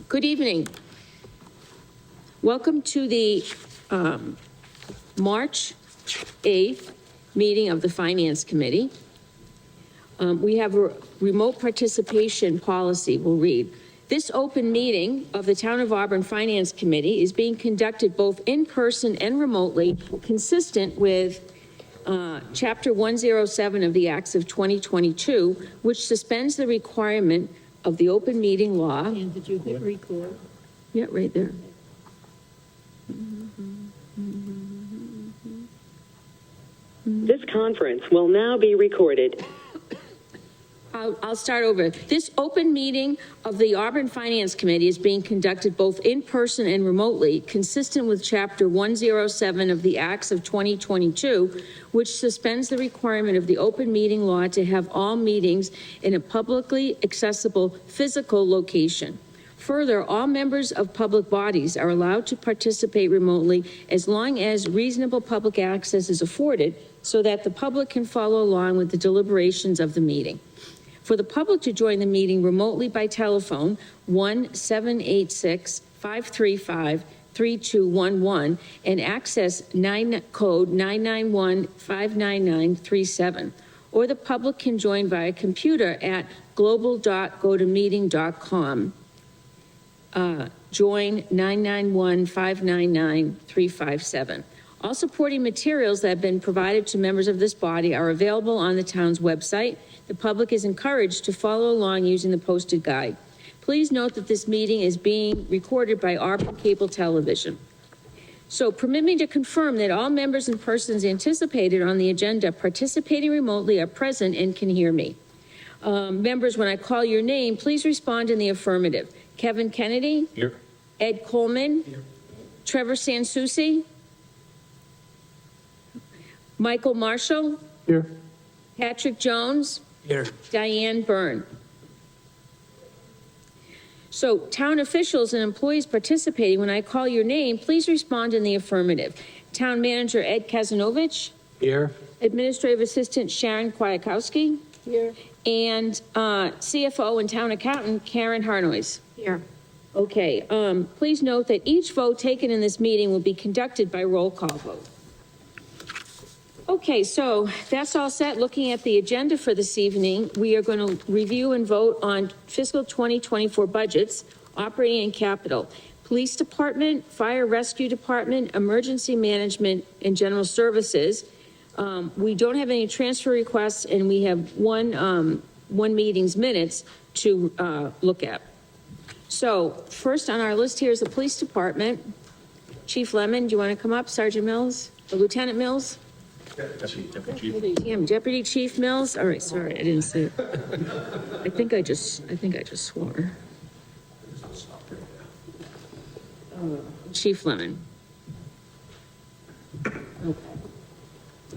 Good evening. Welcome to the March 8th meeting of the Finance Committee. We have a remote participation policy. We'll read. This open meeting of the Town of Auburn Finance Committee is being conducted both in person and remotely, consistent with Chapter 107 of the Acts of 2022, which suspends the requirement of the open meeting law. And did you hit record? Yeah, right there. This conference will now be recorded. I'll start over. This open meeting of the Auburn Finance Committee is being conducted both in person and remotely, consistent with Chapter 107 of the Acts of 2022, which suspends the requirement of the open meeting law to have all meetings in a publicly accessible physical location. Further, all members of public bodies are allowed to participate remotely as long as reasonable public access is afforded so that the public can follow along with the deliberations of the meeting. For the public to join the meeting remotely by telephone, 1-786-535-3211 and access code 991-59937. Or the public can join via computer at global.gotomeeting.com. Join 991-599-357. All supporting materials that have been provided to members of this body are available on the town's website. The public is encouraged to follow along using the posted guide. Please note that this meeting is being recorded by Auburn Cable Television. So permit me to confirm that all members and persons anticipated on the agenda participating remotely are present and can hear me. Members, when I call your name, please respond in the affirmative. Kevin Kennedy? Here. Ed Coleman? Here. Trevor Sansucci? Michael Marshall? Here. Patrick Jones? Here. Diane Byrne. So town officials and employees participating, when I call your name, please respond in the affirmative. Town Manager Ed Kazanovich. Here. Administrative Assistant Sharon Kwiatkowski. Here. And CFO and Town Accountant Karen Harnois. Here. Okay, please note that each vote taken in this meeting will be conducted by roll call vote. Okay, so that's all set. Looking at the agenda for this evening, we are going to review and vote on fiscal 2024 budgets, operating and capital, police department, fire rescue department, emergency management, and general services. We don't have any transfer requests, and we have one meeting's minutes to look at. So first on our list here is the police department. Chief Lemon, do you want to come up? Sergeant Mills or Lieutenant Mills? Deputy Chief Mills. All right, sorry, I didn't see it. I think I just swore. Chief Lemon. Okay.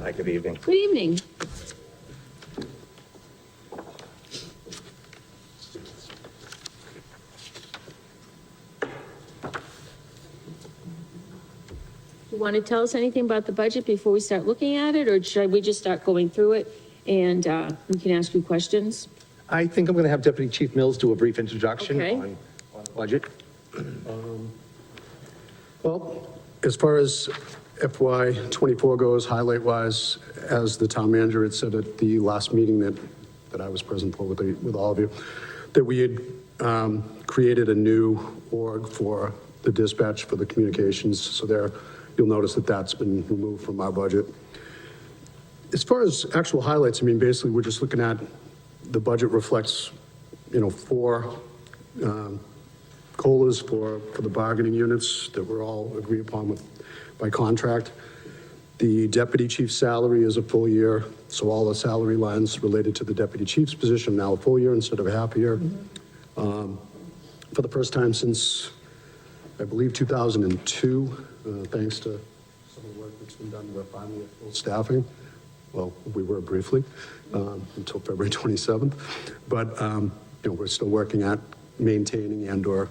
Hi, good evening. Good evening. You want to tell us anything about the budget before we start looking at it, or should we just start going through it and we can ask you questions? I think I'm going to have Deputy Chief Mills do a brief introduction Okay. on the budget. Well, as far as FY '24 goes, highlight-wise, as the town manager had said at the last meeting that I was present for with all of you, that we had created a new org for the dispatch for the communications. So there, you'll notice that that's been removed from our budget. As far as actual highlights, I mean, basically, we're just looking at the budget reflects, 4 COLAs for the bargaining units that were all agreed upon with by contract. The deputy chief's salary is a full year, so all the salary lines related to the deputy chief's position now a full year instead of a half year. For the first time since, I believe, 2002, thanks to some of the work that's been done, we're finally at full staffing. Well, we were briefly until February 27th, but we're still working at maintaining and/or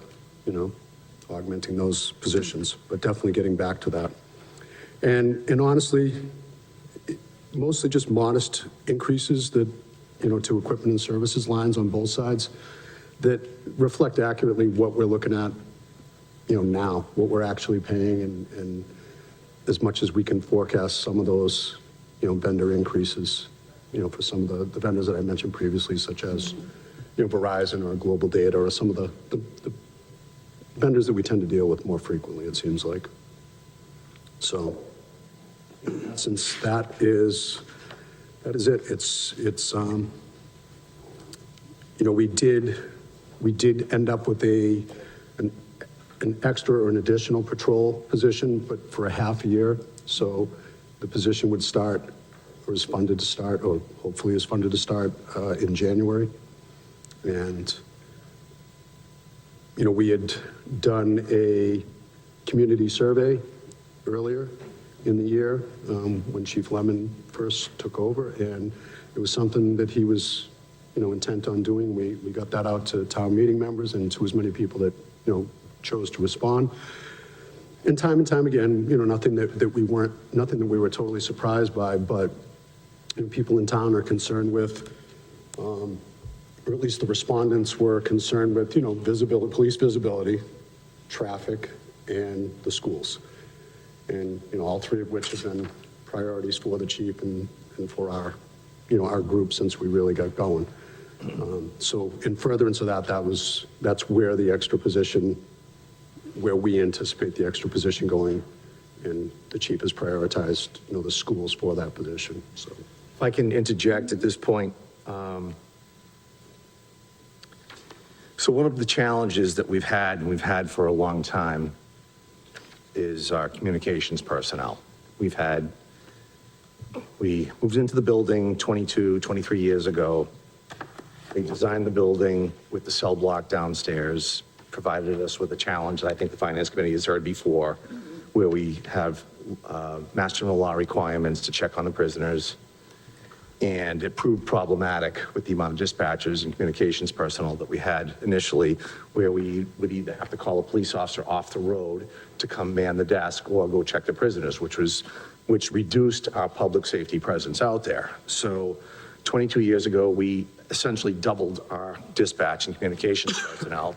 augmenting those positions, but definitely getting back to that. And honestly, mostly just modest increases that, to equipment and services lines on both sides. that reflect accurately what we're looking at, now, what we're actually paying, and as much as we can forecast some of those, vendor increases, for some of the vendors that I mentioned previously, such as, Verizon or Global Data or some of the vendors that we tend to deal with more frequently, it seems like. So, since that is it. It's we did end up with an extra or an additional patrol position, but for a half a year. So the position would start, or is funded to start, or hopefully is funded to start in January. And, we had done a community survey earlier in the year when Chief Lemon first took over, and it was something that he was, intent on doing. We got that out to town meeting members and to as many people that, chose to respond. And time again, nothing that we were totally surprised by, but people in town are concerned with, or at least the respondents were concerned with, visibility, police visibility, traffic, and the schools. And, all three of which have been priorities for the chief and for our, our group since we really got going. So in furtherance of that's where the extra position, where we anticipate the extra position going, and the chief has prioritized, the schools for that position, so. If I can interject at this point. So one of the challenges that we've had, and we've had for a long time, is our communications personnel. We moved into the building 23 years ago. They designed the building with the cell block downstairs, provided us with a challenge that I think the Finance Committee has heard before, where we have Mass General Law requirements to check on the prisoners. And it proved problematic with the amount of dispatchers and communications personnel that we had initially, where we would either have to call a police officer off the road to come man the desk or go check the prisoners, which reduced our public safety presence out there. So 22 years ago, we essentially doubled our dispatch and communications personnel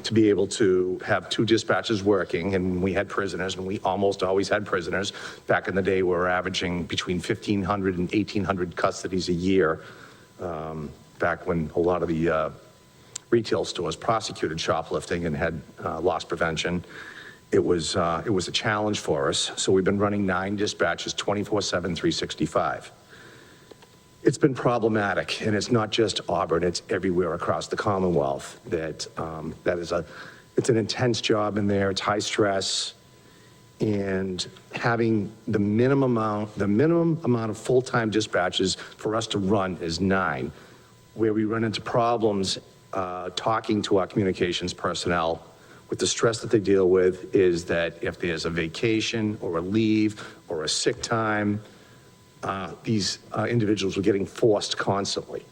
to be able to have two dispatchers working, and we had prisoners, and we almost always had prisoners. Back in the day, we were averaging between 1,500 and 1,800 custodies a year, back when a lot of the retail stores prosecuted shoplifting and had loss prevention. It was a challenge for us, so we've been running 9 dispatches 24/7, 365. It's been problematic, and it's not just Auburn, it's everywhere across the Commonwealth that it's an intense job in there, it's high stress, and having the minimum amount of full-time dispatches for us to run is 9. Where we run into problems talking to our communications personnel with the stress that they deal with is that if there's a vacation or a leave or a sick time, these individuals were getting forced constantly.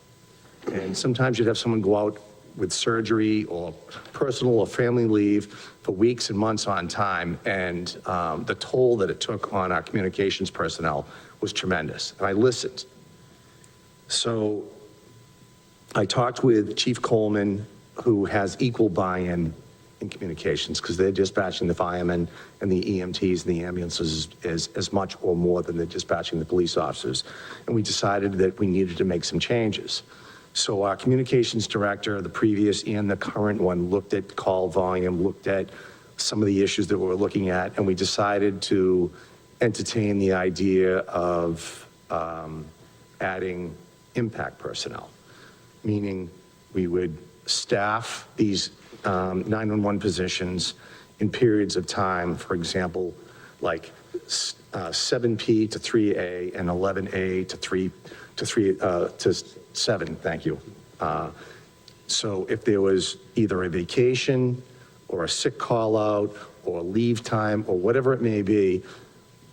And sometimes you'd have someone go out with surgery or personal or family leave for weeks and months on time, and the toll that it took on our communications personnel was tremendous. And I listened. So I talked with Chief Coleman, who has equal buy-in in communications, because they're dispatching the firemen and the EMTs and the ambulances as much or more than they're dispatching the police officers. And we decided that we needed to make some changes. So our communications director, the previous and the current one, looked at call volume, looked at some of the issues that we were looking at, and we decided to entertain the idea of adding impact personnel, meaning we would staff these 911 positions in periods of time, for example, like 7P to 3A and 11A to 7, thank you. So if there was either a vacation or a sick call out or leave time or whatever it may be,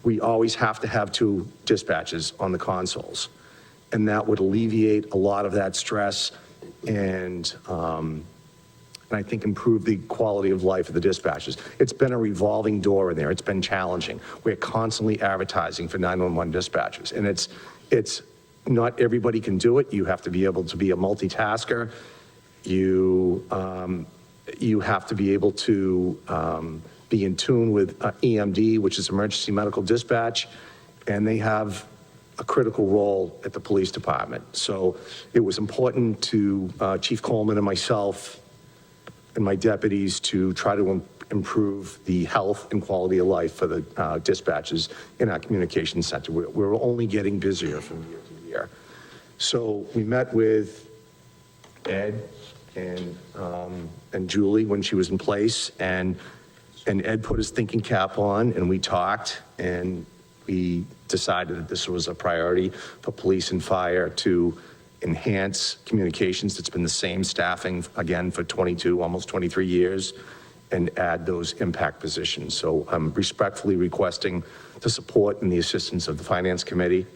we always have to have 2 dispatches on the consoles. And that would alleviate a lot of that stress and I think improve the quality of life of the dispatchers. It's been a revolving door in there. It's been challenging. We're constantly advertising for 911 dispatchers, and it's not everybody can do it. You have to be able to be a multitasker. you have to be able to be in tune with EMD, which is Emergency Medical Dispatch, and they have a critical role at the police department. So it was important to Chief Coleman and myself and my deputies to try to improve the health and quality of life for the dispatchers in our communications center. We're only getting busier from year to year. So we met with Ed and Julie when she was in place, and Ed put his thinking cap on, and we talked, and we decided that this was a priority for police and fire to enhance communications. It's been the same staffing, again, for 22, almost 23 years, and add those impact positions. So I'm respectfully requesting the support and the assistance of the Finance Committee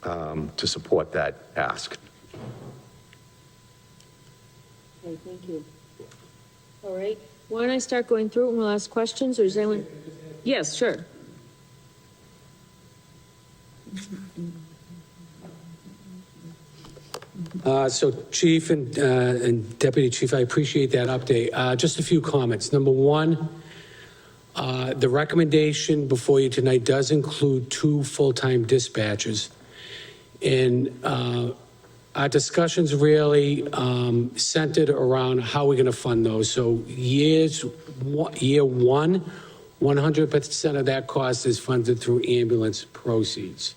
to support that ask. Okay, thank you. All right, why don't I start going through it and we'll ask questions, or is anyone? Yes, sure. So Chief and Deputy Chief, I appreciate that update. Just a few comments. Number one, the recommendation before you tonight does include 2 full-time dispatchers. And our discussions really centered around how we're going to fund those. So year one, 100% of that cost is funded through ambulance proceeds.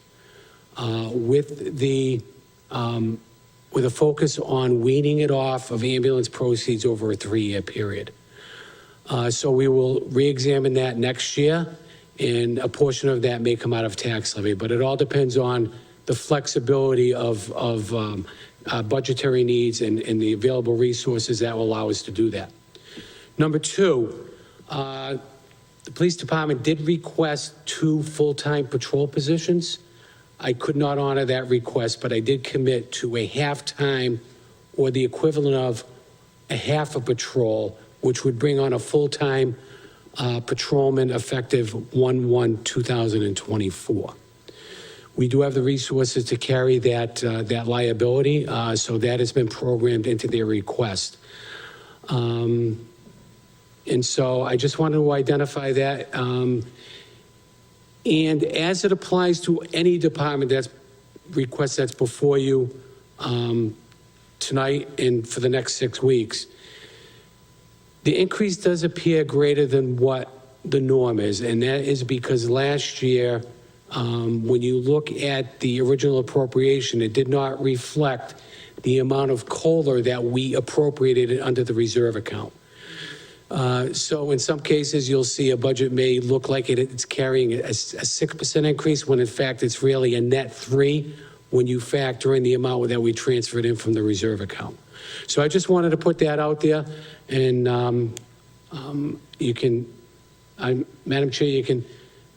With a focus on weaning it off of ambulance proceeds over a 3-year period. So we will re-examine that next year, and a portion of that may come out of tax levy, but it all depends on the flexibility of budgetary needs and the available resources that will allow us to do that. Number 2, the police department did request 2 full-time patrol positions. I could not honor that request, but I did commit to a half-time or the equivalent of a half a patrol, which would bring on a full-time patrolman effective 1/1/2024. We do have the resources to carry that liability, so that has been programmed into their request. And so I just wanted to identify that. And as it applies to any department that's before you tonight and for the next 6 weeks, the increase does appear greater than what the norm is, and that is because last year, when you look at the original appropriation, it did not reflect the amount of COLA that we appropriated under the reserve account. So in some cases, you'll see a budget may look like it's carrying a 6% increase, when in fact it's really a net 3 when you factor in the amount that we transferred in from the reserve account. So I just wanted to put that out there, and you can, Madam Chair, you can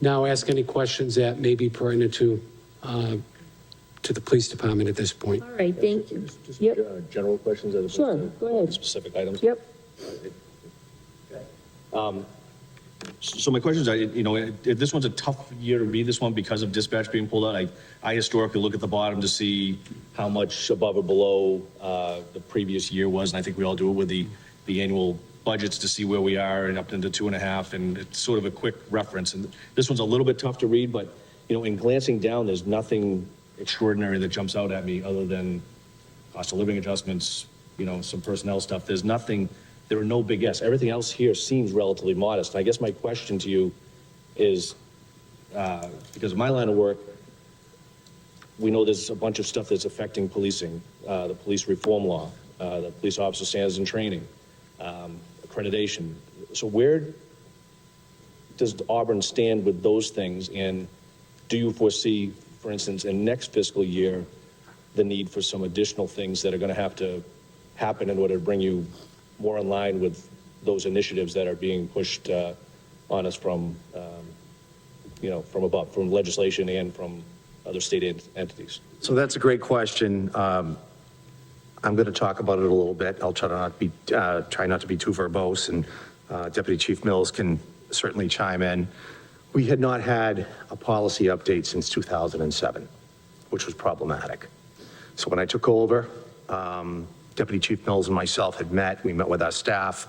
now ask any questions that may be pertinent to the police department at this point. All right, thank you. Just Yep. general questions as opposed Sure, to go ahead. specific items? Yep. So my questions are, if this one's a tough year to read this one because of dispatch being pulled out, I historically look at the bottom to see how much above or below the previous year was, and I think we all do it with the annual budgets to see where we are and up into 2.5, and it's sort of a quick reference. And this one's a little bit tough to read, but, in glancing down, there's nothing extraordinary that jumps out at me other than cost of living adjustments, some personnel stuff. There are no big S. Everything else here seems relatively modest. And I guess my question to you is, because of my line of work, we know there's a bunch of stuff that's affecting policing, the police reform law, the police officer standards and training, accreditation. So where does Auburn stand with those things? And do you foresee, for instance, in next fiscal year, the need for some additional things that are going to have to happen in order to bring you more in line with those initiatives that are being pushed on us from above, from legislation and from other state entities? So that's a great question. I'm going to talk about it a little bit. I'll try not to be too verbose, and Deputy Chief Mills can certainly chime in. We had not had a policy update since 2007, which was problematic. So when I took over, Deputy Chief Mills and myself had met. We met with our staff.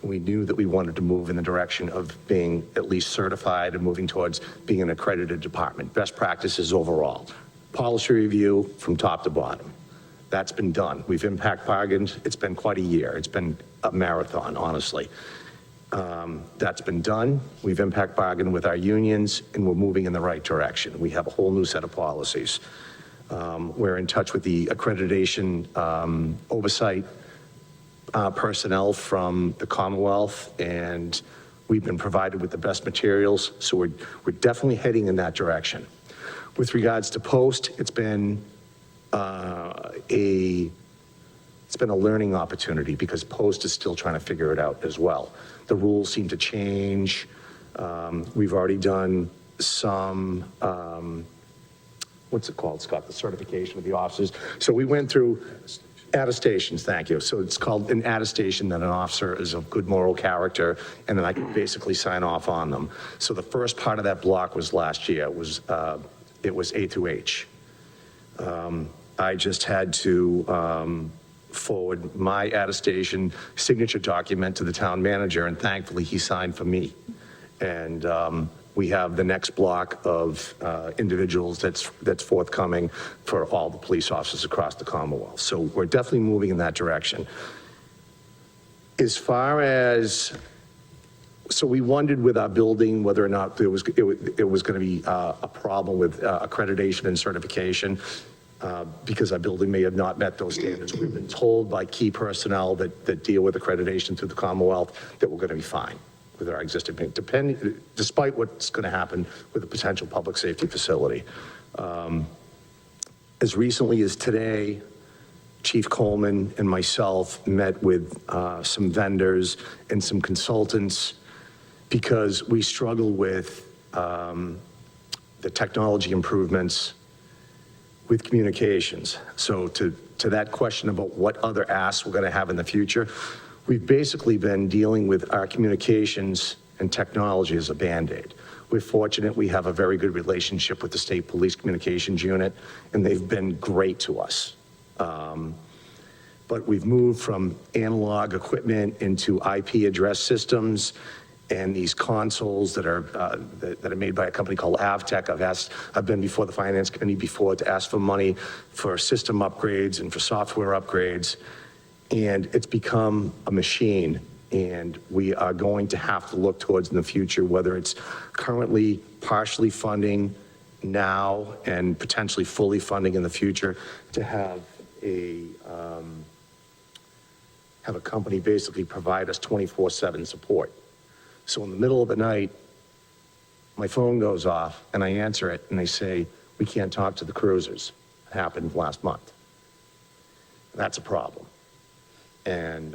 We knew that we wanted to move in the direction of being at least certified and moving towards being an accredited department. Best practices overall. Policy review from top to bottom. That's been done. We've impact bargained. It's been quite a year. It's been a marathon, honestly. That's been done. We've impact bargained with our unions, and we're moving in the right direction. We have a whole new set of policies. We're in touch with the accreditation oversight personnel from the Commonwealth, and we've been provided with the best materials, so we're definitely heading in that direction. With regards to post, it's been a learning opportunity because post is still trying to figure it out as well. The rules seem to change. We've already done some, what's it called, Scott? The certification of the officers. So we went through attestations, thank you. So it's called an attestation that an officer is of good moral character, and then I can basically sign off on them. So the first part of that block was last year. It was A through H. I just had to forward my attestation signature document to the town manager, and thankfully he signed for me. And we have the next block of individuals that's forthcoming for all the police officers across the Commonwealth. So we're definitely moving in that direction. As far as, so we wondered with our building whether or not it was going to be a problem with accreditation and certification. Because our building may have not met those standards. We've been told by key personnel that deal with accreditation through the Commonwealth that we're going to be fine with our existing, despite what's going to happen with a potential public safety facility. As recently as today, Chief Coleman and myself met with some vendors and some consultants because we struggle with the technology improvements with communications. So to that question about what other asks we're going to have in the future, we've basically been dealing with our communications and technology as a Band-Aid. We're fortunate we have a very good relationship with the State Police Communications Unit, and they've been great to us. But we've moved from analog equipment into IP address systems and these consoles that are made by a company called Avtech. I've been before the Finance Committee before to ask for money for system upgrades and for software upgrades. And it's become a machine, and we are going to have to look towards in the future, whether it's currently partially funding now and potentially fully funding in the future, to have a company basically provide us 24/7 support. So in the middle of the night, my phone goes off and I answer it and they say, we can't talk to the cruisers. It happened last month. That's a problem. And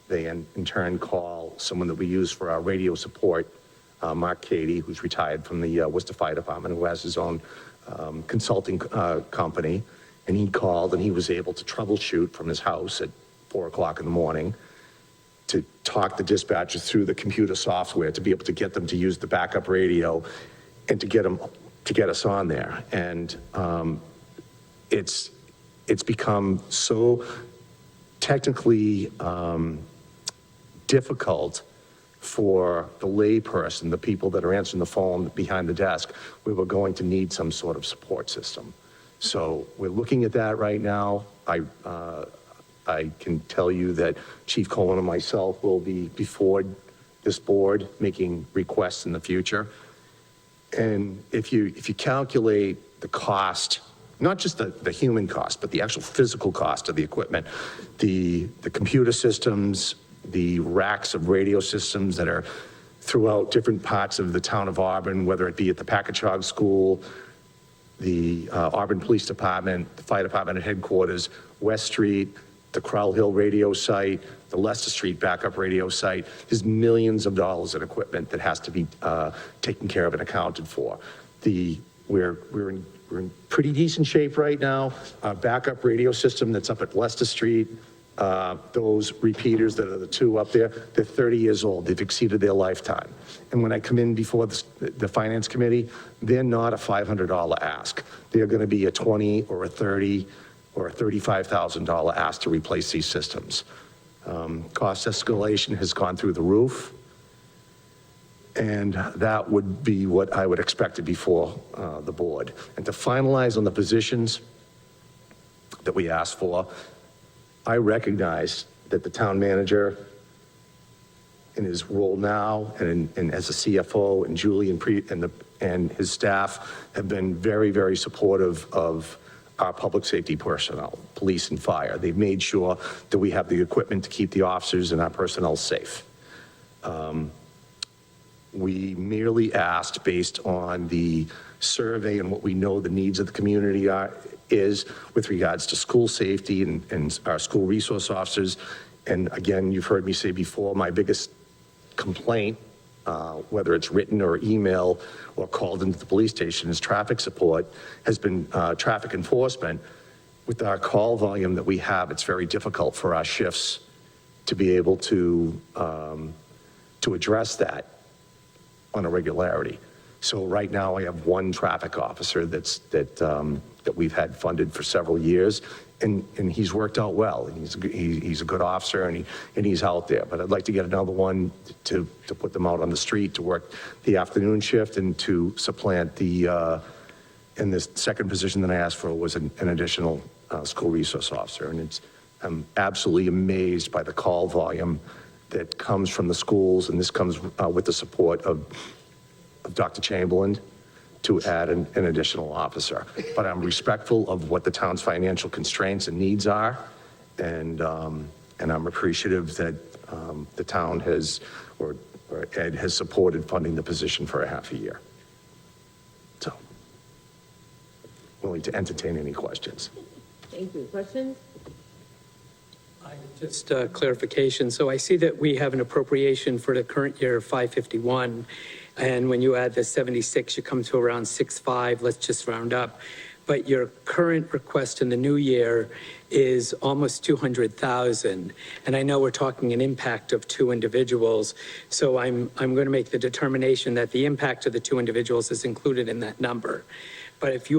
they in turn call someone that we use for our radio support, Mark Cady, who's retired from the Worcester Fire Department, who has his own consulting company. And he called and he was able to troubleshoot from his house at 4 o'clock in the morning to talk the dispatchers through the computer software to be able to get them to use the backup radio and to get us on there. And it's become so technically difficult for the layperson, the people that are answering the phone behind the desk. We were going to need some sort of support system. So we're looking at that right now. I can tell you that Chief Coleman and myself will be before this board making requests in the future. And if you calculate the cost, not just the human cost, but the actual physical cost of the equipment, the computer systems, the racks of radio systems that are throughout different parts of the town of Auburn, whether it be at the Packagug School, the Auburn Police Department, the Fire Department at headquarters, West Street, the Crowell Hill radio site, the Leicester Street backup radio site. There's millions of dollars in equipment that has to be taken care of and accounted for. We're in pretty decent shape right now. Our backup radio system that's up at Leicester Street, those repeaters that are the two up there, they're 30 years old. They've exceeded their lifetime. And when I come in before the Finance Committee, they're not a $500 ask. They're going to be a 20 or a 30 or a $35,000 ask to replace these systems. Cost escalation has gone through the roof, and that would be what I would expect to be before the board. And to finalize on the positions that we asked for, I recognize that the town manager in his role now and as a CFO and Julie and his staff have been very, very supportive of our public safety personnel, police and fire. They've made sure that we have the equipment to keep the officers and our personnel safe. We merely asked, based on the survey and what we know the needs of the community is with regards to school safety and our school resource officers. And again, you've heard me say before, my biggest complaint, whether it's written or email or called into the police station, is traffic support, has been traffic enforcement. With our call volume that we have, it's very difficult for our shifts to be able to address that on a regularity. So right now I have one traffic officer that we've had funded for several years, and he's worked out well. He's a good officer, and he's out there. But I'd like to get another one to put them out on the street to work the afternoon shift and to supplant and this second position that I asked for was an additional school resource officer. And I'm absolutely amazed by the call volume that comes from the schools, and this comes with the support of Dr. Chamberlain to add an additional officer. But I'm respectful of what the town's financial constraints and needs are, and I'm appreciative that the town has, or Ed has supported funding the position for a half a year. So, willing to entertain any questions. Thank you. Questions? Just clarification. So I see that we have an appropriation for the current year of 551. And when you add the 76, you come to around 65, let's just round up. But your current request in the new year is almost 200,000. And I know we're talking an impact of 2 individuals. So I'm going to make the determination that the impact of the 2 individuals is included in that number. But if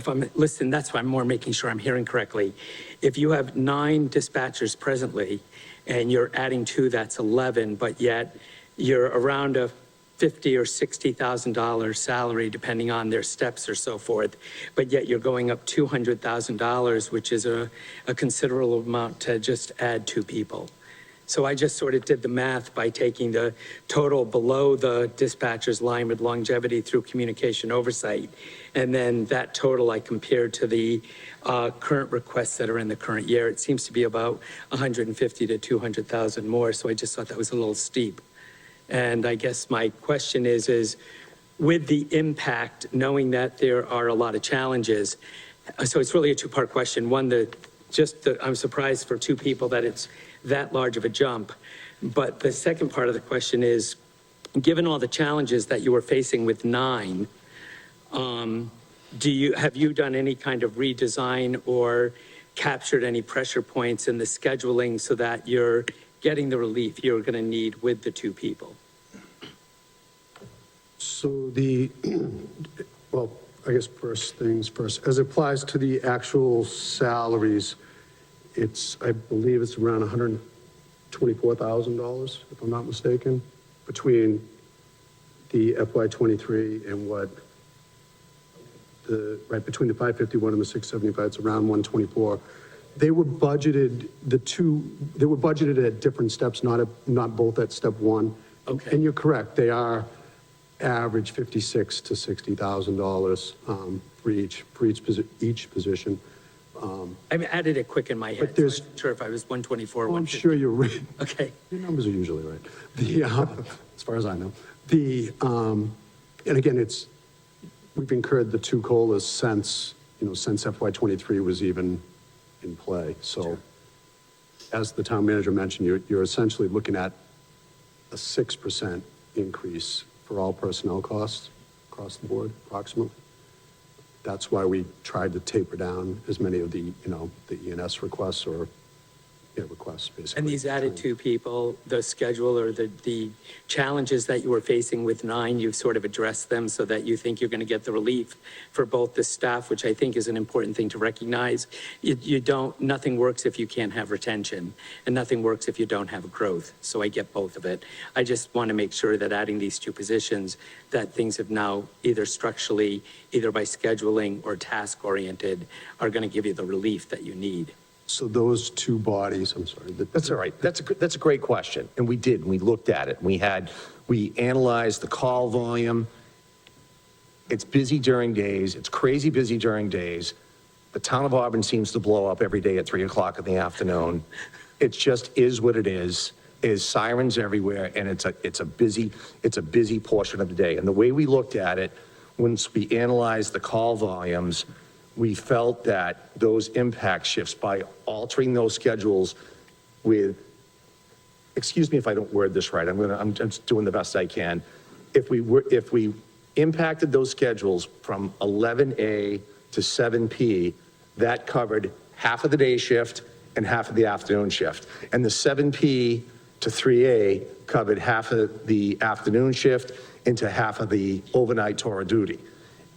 I'm listening, that's why I'm more making sure I'm hearing correctly. If you have 9 dispatchers presently and you're adding 2, that's 11, but yet you're around a $50,000 or $60,000 salary, depending on their steps or so forth, but yet you're going up $200,000, which is a considerable amount to just add 2 people. So I just sort of did the math by taking the total below the dispatcher's line with longevity through communication oversight. And then that total I compared to the current requests that are in the current year. It seems to be about 150 to 200,000 more. So I just thought that was a little steep. And I guess my question is with the impact, knowing that there are a lot of challenges, so it's really a 2-part question. One, I'm surprised for 2 people that it's that large of a jump. But the second part of the question is, given all the challenges that you were facing with 9, have you done any kind of redesign or captured any pressure points in the scheduling so that you're getting the relief you're going to need with the 2 people? So well, I guess first things first, as it applies to the actual salaries, I believe it's around $124,000, if I'm not mistaken, between the FY23 and between the 551 and the 675, it's around 124. They were budgeted, they were budgeted at different steps, not both at step 1. Okay. And you're correct, they are average $56,000 to $60,000 for each position. I added it quick in my head. But there's- So I'm not sure if I was 124 or Oh, I'm 150. sure you're right. Okay. Your numbers are usually right. As far as I know. And again, we've incurred the 2 COLAs since FY23 was even in play. So as the town manager mentioned, you're essentially looking at a 6% increase for all personnel costs across the board, approximately. That's why we tried to taper down as many of the, the E&S requests or requests, basically. And these added two people, the schedule or the challenges that you were facing with 9, you've sort of addressed them so that you think you're going to get the relief for both the staff, which I think is an important thing to recognize. Nothing works if you can't have retention, and nothing works if you don't have growth. So I get both of it. I just want to make sure that adding these 2 positions, that things have now either structurally, either by scheduling or task-oriented, are going to give you the relief that you need. So those 2 bodies, I'm sorry. That's all right. That's a great question. And we did, and we looked at it. We analyzed the call volume. It's busy during days. It's crazy busy during days. The town of Auburn seems to blow up every day at 3 o'clock in the afternoon. It just is what it is. There's sirens everywhere, and it's a busy portion of the day. And the way we looked at it, once we analyzed the call volumes, we felt that those impact shifts by altering those schedules with, excuse me if I don't word this right, I'm just doing the best I can. If we impacted those schedules from 11A to 7P, that covered half of the day shift and half of the afternoon shift. And the 7P to 3A covered half of the afternoon shift into half of the overnight tour of duty.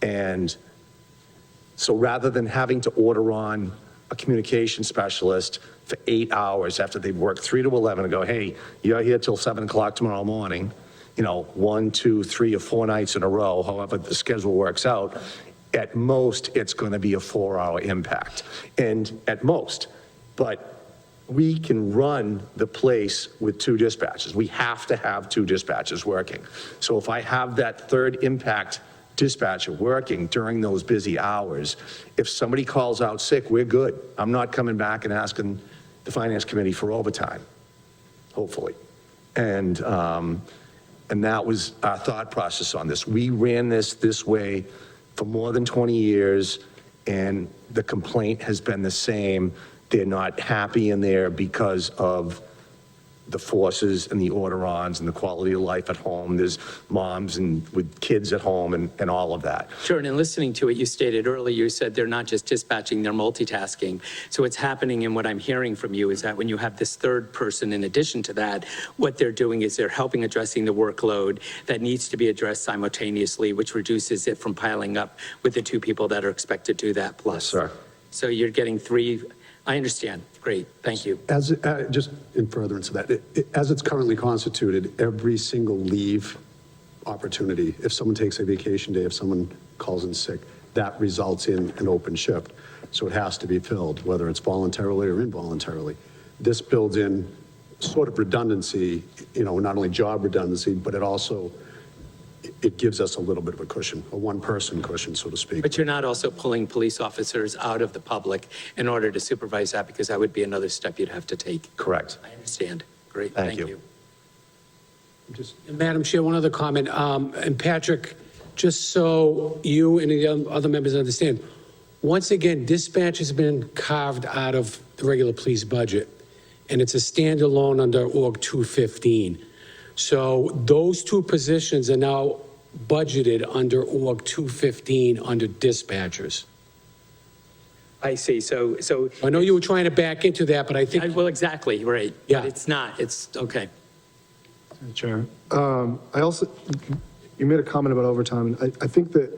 And so rather than having to order on a communication specialist for 8 hours after they've worked 3 to 11 and go, hey, you're here till 7 o'clock tomorrow morning, 1, 2, 3, or 4 nights in a row, however the schedule works out, at most, it's going to be a 4-hour impact. And at most, but we can run the place with 2 dispatches. We have to have 2 dispatches working. So if I have that third impact dispatcher working during those busy hours, if somebody calls out sick, we're good. I'm not coming back and asking the finance committee for overtime, hopefully. And that was our thought process on this. We ran this way for more than 20 years, and the complaint has been the same. They're not happy in there because of the forces and the order-ons and the quality of life at home. There's moms and with kids at home and all of that. Sure, and in listening to it, you stated earlier, you said they're not just dispatching, they're multitasking. So what's happening and what I'm hearing from you is that when you have this third person in addition to that, what they're doing is they're helping addressing the workload that needs to be addressed simultaneously, which reduces it from piling up with the 2 people that are expected to do that plus. Yes, sir. So you're getting 3, I understand. Great, thank you. As, just in furtherance of that, as it's currently constituted, every single leave opportunity, if someone takes a vacation day, if someone calls in sick, that results in an open shift. So it has to be filled, whether it's voluntarily or involuntarily. This builds in sort of redundancy, not only job redundancy, but it gives us a little bit of a cushion, a one-person cushion, so to speak. But you're not also pulling police officers out of the public in order to supervise that, because that would be another step you'd have to take. Correct. I understand. Great, Thank thank you. you. Madam Chair, one other comment. And Patrick, just so you and the other members understand, once again, dispatch has been carved out of the regular police budget, and it's a standalone under Org 215. So those 2 positions are now budgeted under Org 215 under dispatchers. I see, so. I know you were trying to back into that, but I think, Well, exactly, right. Yeah. But it's not, it's, okay. Chair. I also, you made a comment about overtime, and I think that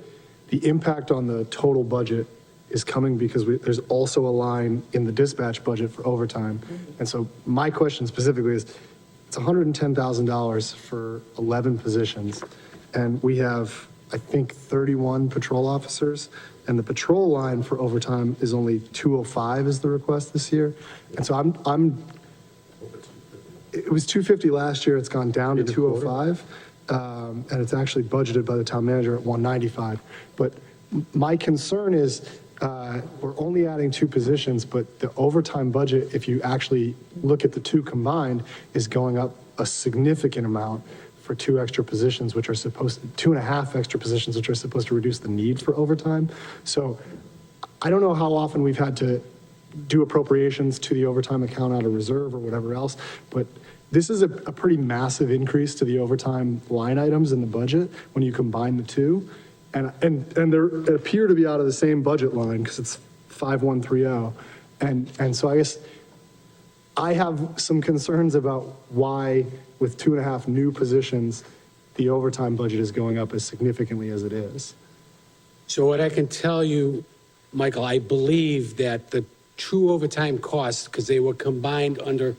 the impact on the total budget is coming because there's also a line in the dispatch budget for overtime. And so my question specifically is, it's $110,000 for 11 positions, and we have, I think, 31 patrol officers, and the patrol line for overtime is only 205 is the request this year. And so it was 250 last year, it's gone down to 205, and it's actually budgeted by the town manager at 195. But my concern is, we're only adding 2 positions, but the overtime budget, if you actually look at the 2 combined, is going up a significant amount for 2 extra positions, which are 2.5 extra positions, which are supposed to reduce the need for overtime. So I don't know how often we've had to do appropriations to the overtime account out of reserve or whatever else, but this is a pretty massive increase to the overtime line items in the budget when you combine the 2. And they appear to be out of the same budget line because it's 5130. And so I guess I have some concerns about why, with 2.5 new positions, the overtime budget is going up as significantly as it is. So what I can tell you, Michael, I believe that the true overtime costs, because they were combined under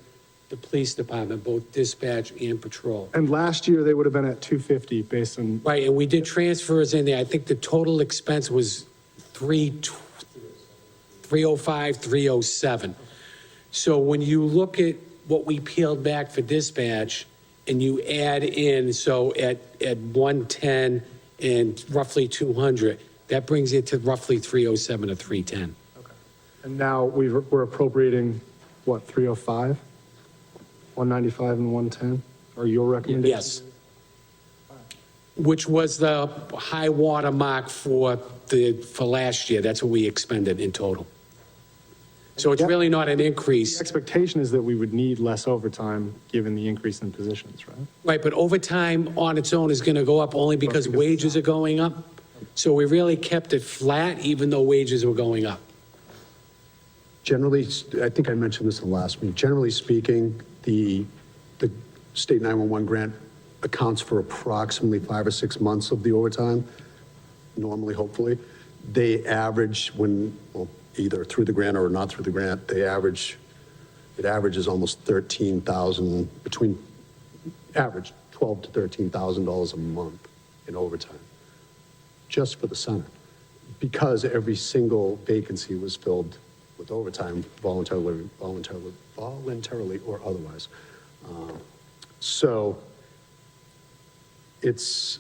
the police department, both dispatch and patrol. And last year, they would have been at 250 based on, Right, and we did transfers in there. I think the total expense was 305, 307. So when you look at what we peeled back for dispatch and you add in, so at 110 and roughly 200, that brings it to roughly 307 to 310. and now we're appropriating, what, 305? 195 and 110? Or your recommendation? Yes. Which was the high water mark for last year. That's what we expended in total. So it's really not an The increase. expectation is that we would need less overtime, given the increase in positions, right? Right, but overtime on its own is going to go up only because wages are going up. So we really kept it flat even though wages were going up. Generally, I think I mentioned this in the last meeting, generally speaking, the state 911 grant accounts for approximately 5 or 6 months of the overtime, normally, hopefully. They average either through the grant or not through the grant, it averages almost $13,000, average $12,000 to $13,000 a month in overtime, just for the center, because every single vacancy was filled with overtime voluntarily or otherwise. So it's,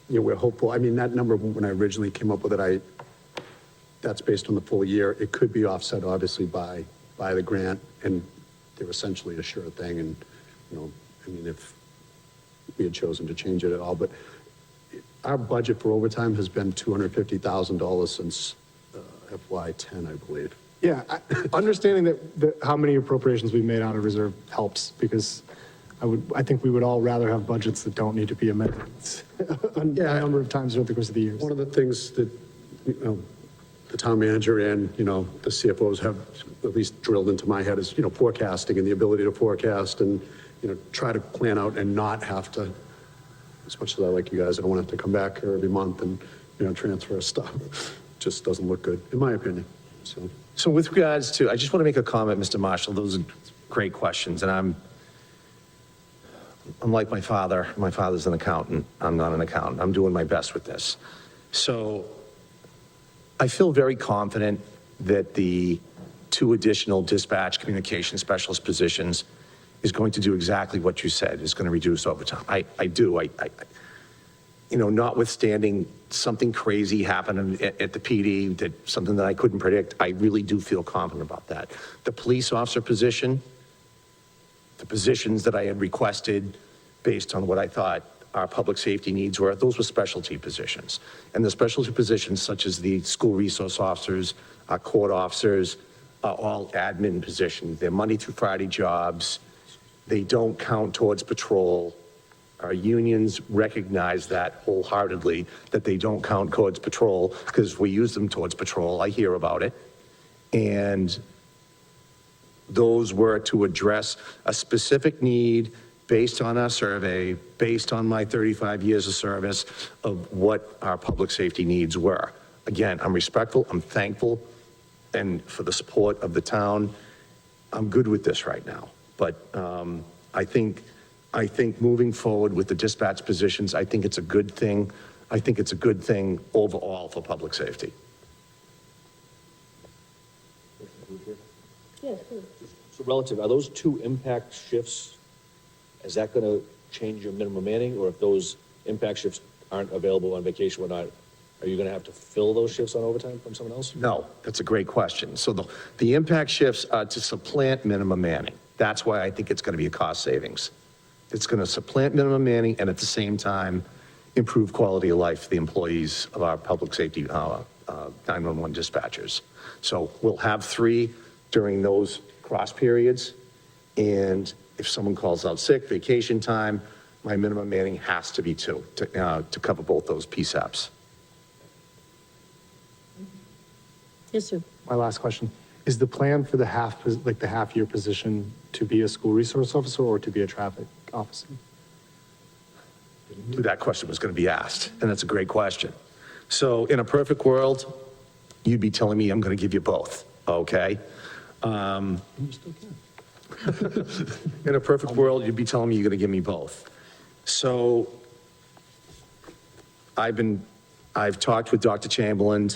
we're hopeful. I mean, that number, when I originally came up with it, that's based on the full year. It could be offset, obviously, by the grant, and they're essentially a sure thing. And, I mean, if we had chosen to change it at all, but our budget for overtime has been $250,000 since FY10, I believe. Yeah, understanding that how many appropriations we made out of reserve helps, because I think we would all rather have budgets that don't need to be amended a number of times throughout the course of the years. One of the things that, the town manager and, the CFOs have at least drilled into my head is, forecasting and the ability to forecast and, try to plan out and not have to, as much as I like you guys, I don't want to have to come back here every month and, transfer stuff. Just doesn't look good, in my opinion, so. So with regards to, I just want to make a comment, Mr. Marshall. Those are great questions, and I'm like my father. My father's an accountant. I'm not an accountant. I'm doing my best with this. So I feel very confident that the 2 additional dispatch communication specialist positions is going to do exactly what you said, is going to reduce overtime. I do. Notwithstanding something crazy happening at the PD, something that I couldn't predict, I really do feel confident about that. The police officer position, the positions that I had requested based on what I thought our public safety needs were, those were specialty positions. And the specialty positions, such as the school resource officers, our court officers, are all admin positions. They're Monday through Friday jobs. They don't count towards patrol. Our unions recognize that wholeheartedly, that they don't count towards patrol, because we use them towards patrol. I hear about it. And those were to address a specific need based on our survey, based on my 35 years of service, of what our public safety needs were. Again, I'm respectful, I'm thankful, and for the support of the town. I'm good with this right now. But I think moving forward with the dispatch positions, I think it's a good thing. I think it's a good thing overall for public safety. So relative, are those 2 impact shifts, is that going to change your minimum manning? Or if those impact shifts aren't available on vacation or not, are you going to have to fill those shifts on overtime from someone else? No, that's a great question. So the impact shifts are to supplant minimum manning. That's why I think it's going to be a cost savings. It's going to supplant minimum manning and at the same time improve quality of life for the employees of our public safety 911 dispatchers. So we'll have 3 during those cross periods. And if someone calls out sick, vacation time, my minimum manning has to be 2 to cover both those PSAPs. Yes, sir. My last question. Is the plan for the half-year position to be a school resource officer or to be a traffic officer? Knew that question was going to be asked, and that's a great question. So in a perfect world, you'd be telling me I'm going to give you both, okay? In a perfect world, you'd be telling me you're going to give me both. So I've talked with Dr. Chamberlain.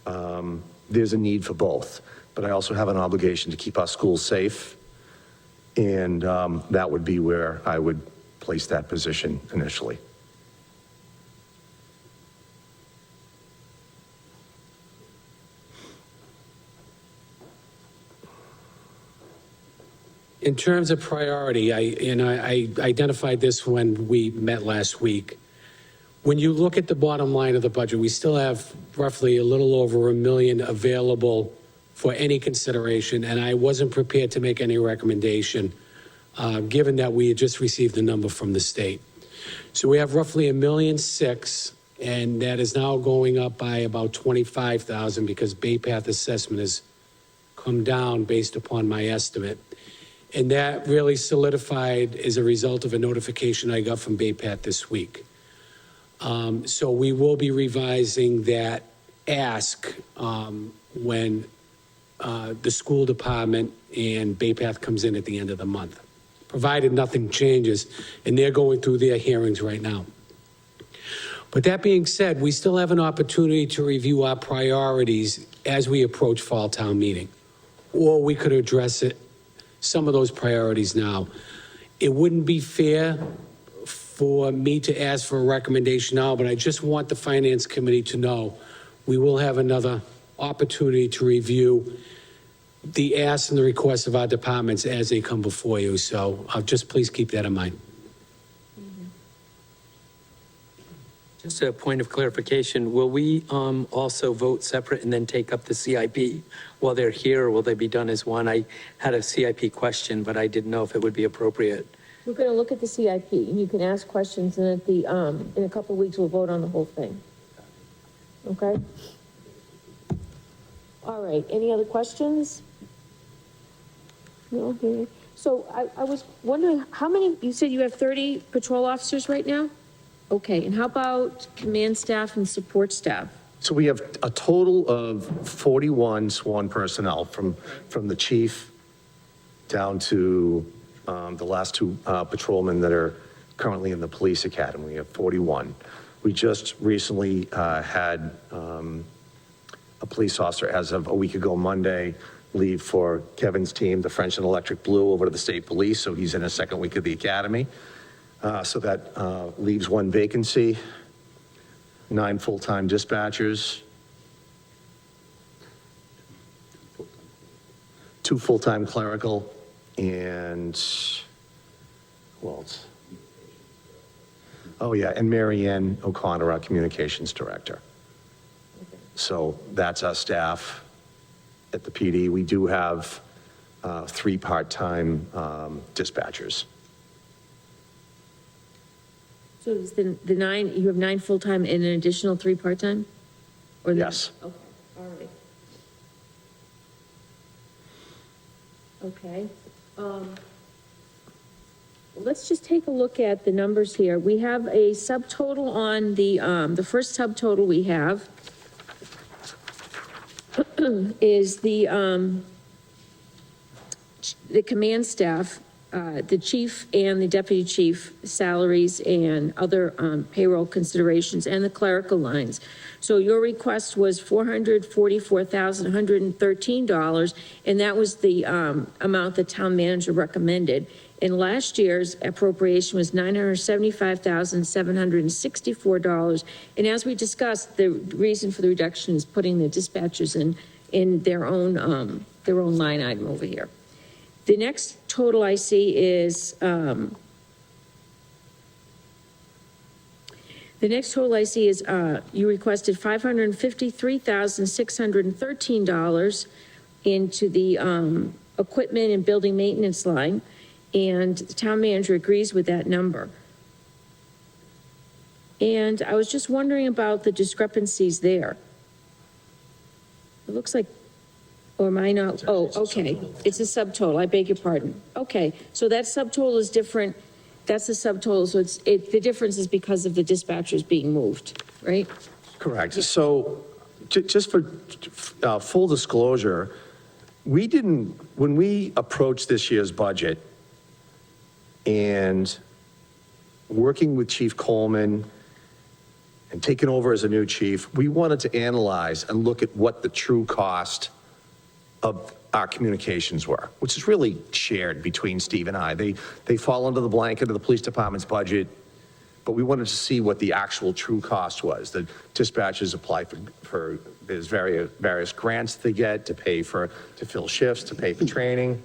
There's a need for both, but I also have an obligation to keep our schools safe. And that would be where I would place that position initially. In terms of priority, I identified this when we met last week. When you look at the bottom line of the budget, we still have roughly a little over $1 million available for any consideration, and I wasn't prepared to make any recommendation, given that we had just received the number from the state. So we have roughly $1.6 million, and that is now going up by about $25,000 because Bay Path assessment has come down based upon my estimate. And that really solidified as a result of a notification I got from Bay Path this week. So we will be revising that ask when the school department and Bay Path comes in at the end of the month, provided nothing changes, and they're going through their hearings right now. But that being said, we still have an opportunity to review our priorities as we approach fall town meeting, or we could address some of those priorities now. It wouldn't be fair for me to ask for a recommendation now, but I just want the Finance Committee to know we will have another opportunity to review the asks and the requests of our departments as they come before you. So just please keep that in mind. Just a point of clarification, will we also vote separate and then take up the CIP while they're here, or will they be done as one? I had a CIP question, but I didn't know if it would be appropriate. We're going to look at the CIP, and you can ask questions, and at the, in a couple of weeks, we'll vote on the whole thing. Okay? All right, any other questions? No, okay. So I was wondering, how many, you said you have 30 patrol officers right now? Okay, and how about command staff and support staff? So we have a total of 41 sworn personnel from the chief down to the last two patrolmen that are currently in the police academy. We have 41. We just recently had a police officer, as of a week ago Monday, leave for Kevin's team, the French and Electric Blue, over to the state police. So he's in his second week of the academy. So that leaves one vacancy, 9 full-time dispatchers, 2 full-time clerical, and who else? Oh, yeah, and Mary Ann O'Connor, our communications director. So that's our staff at the PD. We do have 3 part-time dispatchers. So is the 9, you have 9 full-time and an additional 3 part-time? Or Yes. Okay, all right. Okay. Let's just take a look at the numbers here. We have a subtotal on the first subtotal we have is the command staff, the chief and the deputy chief salaries and other payroll considerations and the clerical lines. So your request was $444,113, and that was the amount the town manager recommended. And last year's appropriation was $975,764. And as we discussed, the reason for the reduction is putting the dispatchers in their own line item over here. The next total I see is, you requested $553,613 into the equipment and building maintenance line, and the town manager agrees with that number. And I was just wondering about the discrepancies there. It looks like Or am I not? Oh, okay. It's a subtotal. I beg your pardon. Okay, so that subtotal is different. That's the subtotal, so the difference is because of the dispatchers being moved, right? Correct. So just for full disclosure, we didn't, when we approached this year's budget and working with Chief Coleman and taking over as a new chief, we wanted to analyze and look at what the true cost of our communications were, which is really shared between Steve and I. They fall under the blanket of the police department's budget, but we wanted to see what the actual true cost was. The dispatchers apply for there's various grants they get to pay for, to fill shifts, to pay for training.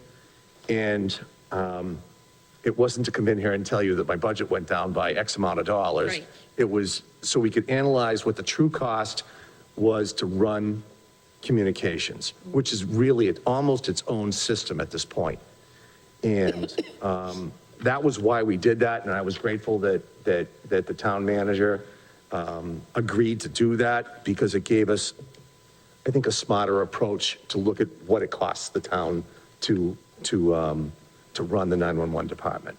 And it wasn't to come in here and tell you that my budget went down by X amount of dollars. Right. It was so we could analyze what the true cost was to run communications, which is really almost its own system at this point. And that was why we did that, and I was grateful that the town manager agreed to do that, because it gave us, I think, a smarter approach to look at what it costs the town to run the 911 department.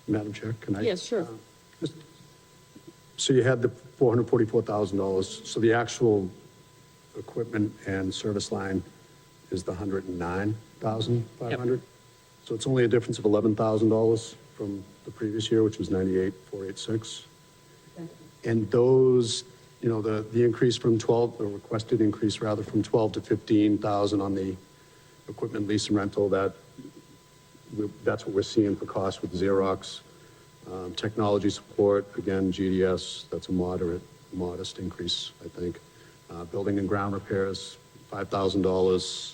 Madam Chair, can I? Yes, sure. So you had the $444,000, so the actual equipment and service line is the $109,500? So it's only a difference of $11,000 from the previous year, which was $98,486? And those, you know, the increase from 12, the requested increase rather from 12 to 15,000 on the equipment lease and rental, that's what we're seeing for costs with Xerox. Technology support, again, GDS, that's a modest increase, I think. Building and ground repairs, $5,000.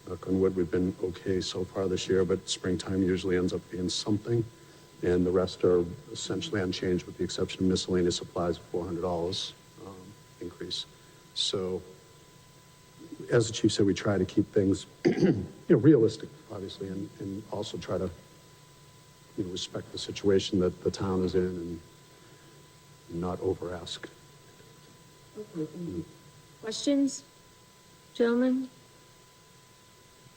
Knock on wood, we've been okay so far this year, but springtime usually ends up being something. And the rest are essentially unchanged with the exception of miscellaneous supplies of $400 increase. So, as the chief said, we try to keep things, realistic, obviously, and also try to, respect the situation that the town is in and not over ask. Questions, gentlemen?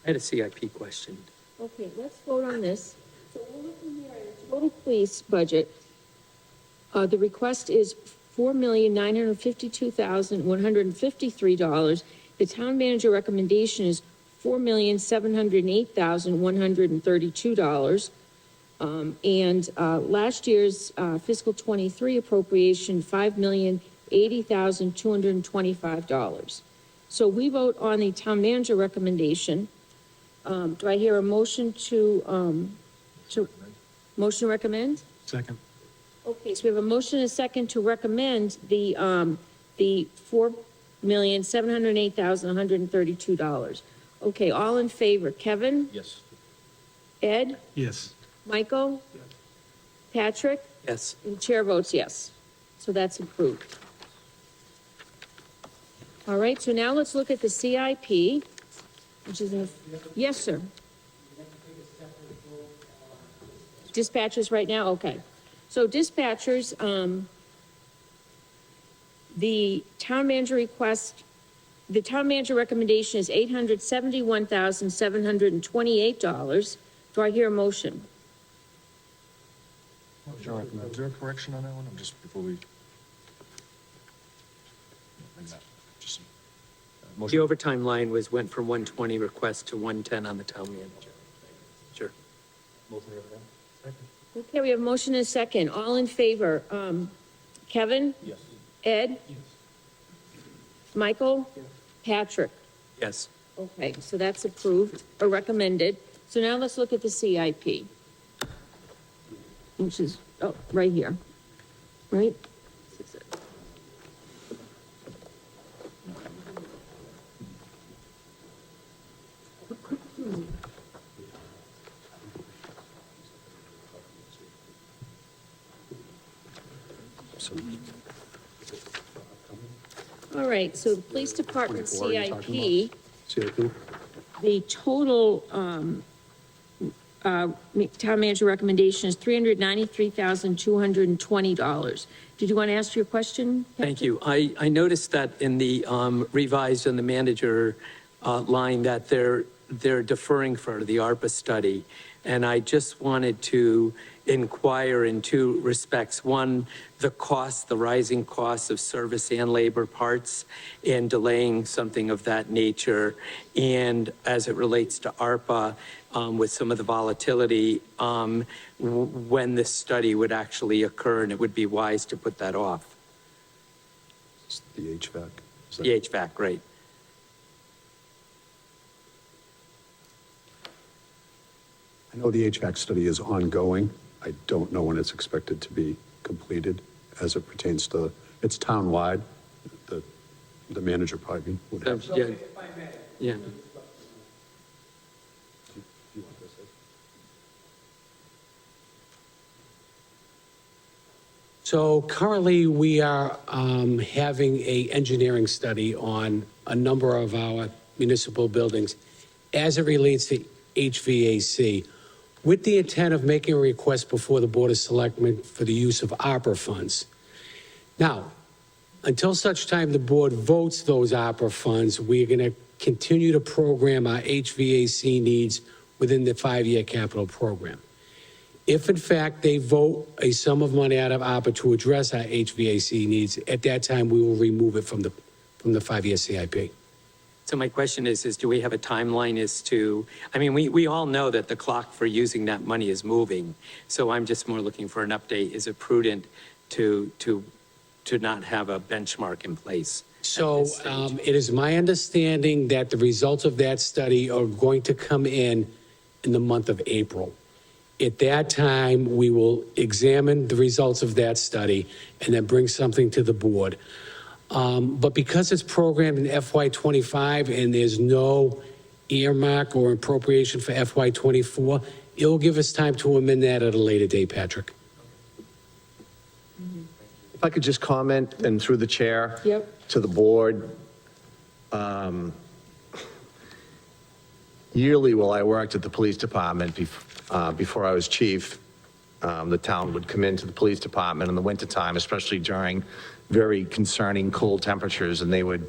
I had a CIP question. Okay, let's vote on this. So we're looking here at a total police budget. The request is $4,952,153. The town manager recommendation is $4,708,132. And last year's fiscal '23 appropriation, $5,080,225. So we vote on the town manager recommendation. Do I hear a motion to motion to recommend? Second. Okay, so we have a motion and a second to recommend the $4,708,132. Okay, all in favor? Kevin? Yes. Ed? Yes. Michael? Patrick? Yes. And the chair votes yes. So that's approved. All right, so now let's look at the CIP, which is yes, sir. Dispatchers right now, okay. So dispatchers, the town manager recommendation is $871,728. Do I hear a motion? Is there a correction on that one? I'm just, before we. Just. The overtime line went from 120 request to 110 on the town manager. Sure. Okay, we have a motion and a second. All in favor? Kevin? Yes. Ed? Yes. Michael? Yes. Patrick? Yes. Okay, so that's approved or recommended. So now let's look at the CIP, which is, right here, right? This is it. All right, so the police department 24 are you talking CIP, CIP? the total town manager recommendation is $393,220. Did you want to ask your question? Thank you. I noticed that in the revised and the manager line that they're deferring for the ARPA study. And I just wanted to inquire in two respects. One, the cost, the rising costs of service and labor parts, and delaying something of that nature. And as it relates to ARPA, with some of the volatility, when this study would actually occur, and it would be wise to put that off. It's the HVAC. Is that- The HVAC, great. I know the HVAC study is ongoing. I don't know when it's expected to be completed as it pertains to, it's townwide. The manager probably would have. Yeah. Yeah. So currently, we are having a engineering study on a number of our municipal buildings as it relates to HVAC, with the intent of making a request before the Board of Selectmen for the use of ARPA funds. Now, until such time the board votes those ARPA funds, we're going to continue to program our HVAC needs within the 5-year capital program. If in fact they vote a sum of money out of ARPA to address our HVAC needs, at that time we will remove it from the 5-year CIP. So my question is do we have a timeline as to, I mean, we all know that the clock for using that money is moving. So I'm just more looking for an update. Is it prudent to not have a benchmark in place? So it is my understanding that the results of that study are going to come in the month of April. At that time, we will examine the results of that study and then bring something to the board. But because it's programmed in FY25 and there's no earmark or appropriation for FY24, it'll give us time to amend that at a later date, Patrick. If I could just comment, and through the chair. Yep. To the board. Yearly, while I worked at the police department, before I was chief, the town would come into the police department in the wintertime, especially during very concerning cold temperatures, and they would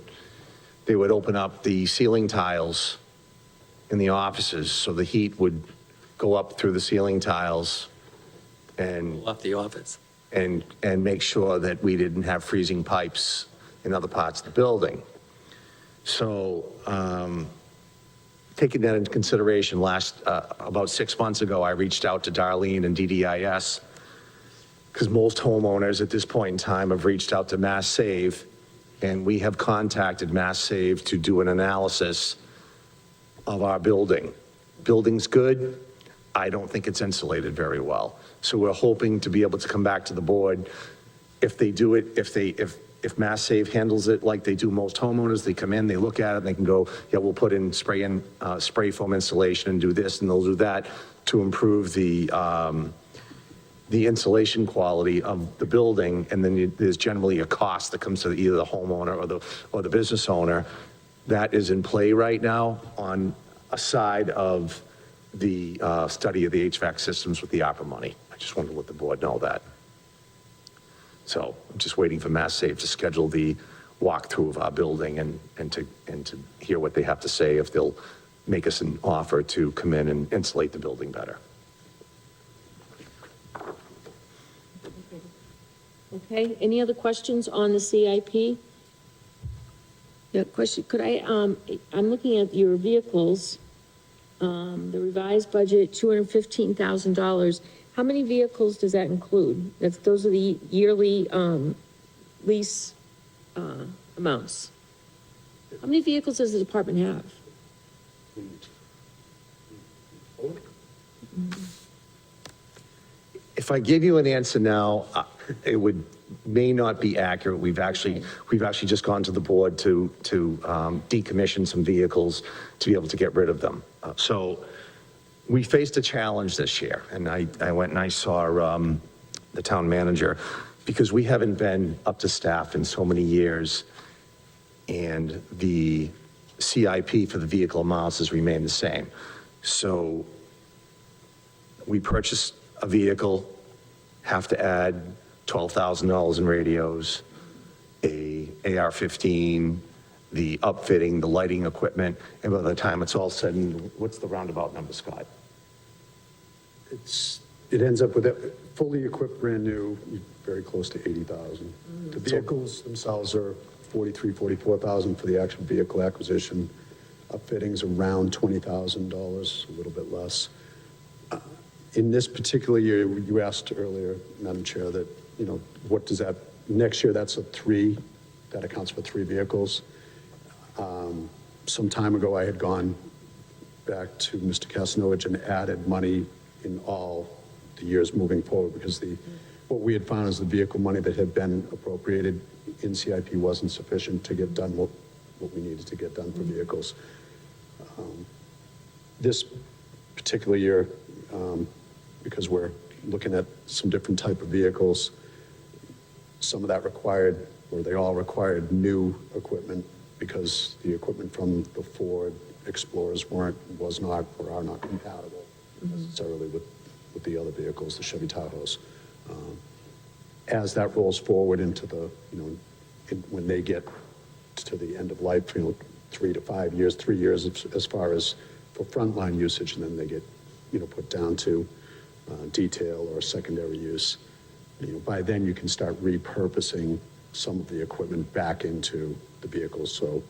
open up the ceiling tiles in the offices, so the heat would go up through the ceiling tiles and Left the office. and make sure that we didn't have freezing pipes in other parts of the building. So, taking that into consideration, about 6 months ago, I reached out to Darlene and DDIS, because most homeowners at this point in time have reached out to Mass Save, and we have contacted Mass Save to do an analysis of our building. Building's good. I don't think it's insulated very well. So we're hoping to be able to come back to the board. If they do it, if Mass Save handles it like they do most homeowners, they come in, they look at it, and they can go, yeah, we'll put in spray foam insulation and do this, and they'll do that to improve the insulation quality of the building. And then there's generally a cost that comes to either the homeowner or the business owner. That is in play right now on a side of the study of the HVAC systems with the ARPA money. I just wanted to let the board know that. So I'm just waiting for Mass Save to schedule the walkthrough of our building and to hear what they have to say, if they'll make us an offer to come in and insulate the building better. Okay, any other questions on the CIP? Yeah, question, could I'm looking at your vehicles, the revised budget, $215,000. How many vehicles does that include? Those are the yearly, lease, amounts. How many vehicles does the department have? If I give you an answer now, it may not be accurate. We've actually just gone to the board to decommission some vehicles to be able to get rid of them. So we faced a challenge this year, and I went and I saw the town manager, because we haven't been up to staff in so many years, and the CIP for the vehicle amounts has remained the same. So we purchase a vehicle, have to add $12,000 in radios, a AR-15, the upfitting, the lighting equipment, and by the time it's all said, and what's the roundabout number, Scott? It ends up with a fully equipped, brand new, very close to 80,000. The vehicles themselves are 43, 44,000 for the actual vehicle acquisition. Upfitting's around $20,000, a little bit less. In this particular year, you asked earlier, Madam Chair, that, what does that, next year, that's that accounts for 3 vehicles. Some time ago, I had gone back to Mr. Kasnovich and added money in all the years moving forward, because what we had found is the vehicle money that had been appropriated in CIP wasn't sufficient to get done what we needed to get done for vehicles. This particular year, because we're looking at some different type of vehicles, some of that required, or they all required new equipment, because the equipment from the Ford Explorers was not or are not compatible necessarily with the other vehicles, the Chevy Tahoes. As that rolls forward into the, when they get to the end of life, 3 to 5 years, 3 years as far as for frontline usage, and then they get, put down to detail or secondary use. By then you can start repurposing some of the equipment back into the vehicles. So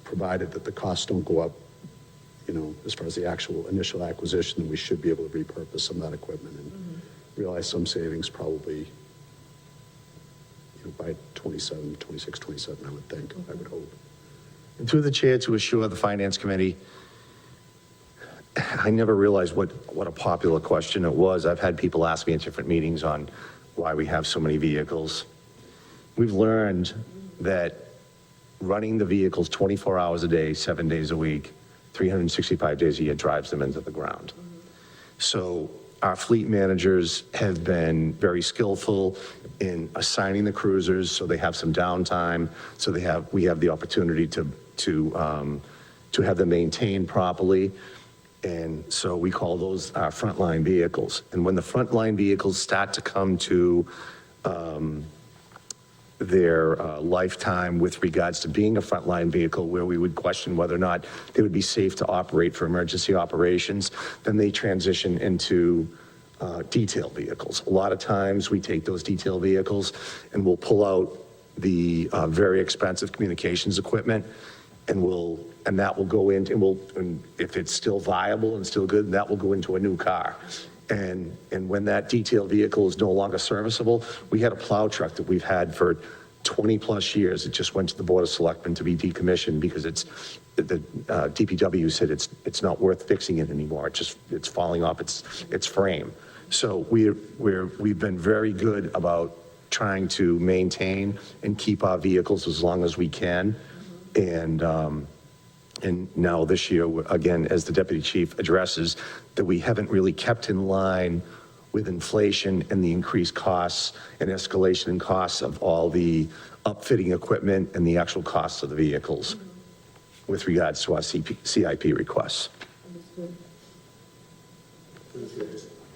provided that the costs don't go up, as far as the actual initial acquisition, then we should be able to repurpose some of that equipment and realize some savings probably, by 27, 26, 27, I would think, I would hope. And through the chair, to assure the Finance Committee, I never realized what a popular question it was. I've had people ask me at different meetings on why we have so many vehicles. We've learned that running the vehicles 24 hours a day, 7 days a week, 365 days a year drives them into the ground. So our fleet managers have been very skillful in assigning the cruisers, so they have some downtime, so we have the opportunity to have them maintained properly. And so we call those our frontline vehicles. And when the frontline vehicles start to come to their lifetime with regards to being a frontline vehicle, where we would question whether or not they would be safe to operate for emergency operations, then they transition into detail vehicles. A lot of times we take those detail vehicles and we'll pull out the very expensive communications equipment, and that will go into, and if it's still viable and still good, that will go into a new car. And when that detail vehicle is no longer serviceable, we had a plow truck that we've had for 20 plus years. It just went to the Board of Selectmen to be decommissioned because the DPW said it's not worth fixing it anymore. It's falling off its frame. So we've been very good about trying to maintain and keep our vehicles as long as we can. And now this year, again, as the deputy chief addresses, that we haven't really kept in line with inflation and the increased costs and escalation in costs of all the upfitting equipment and the actual costs of the vehicles with regards to our CIP requests.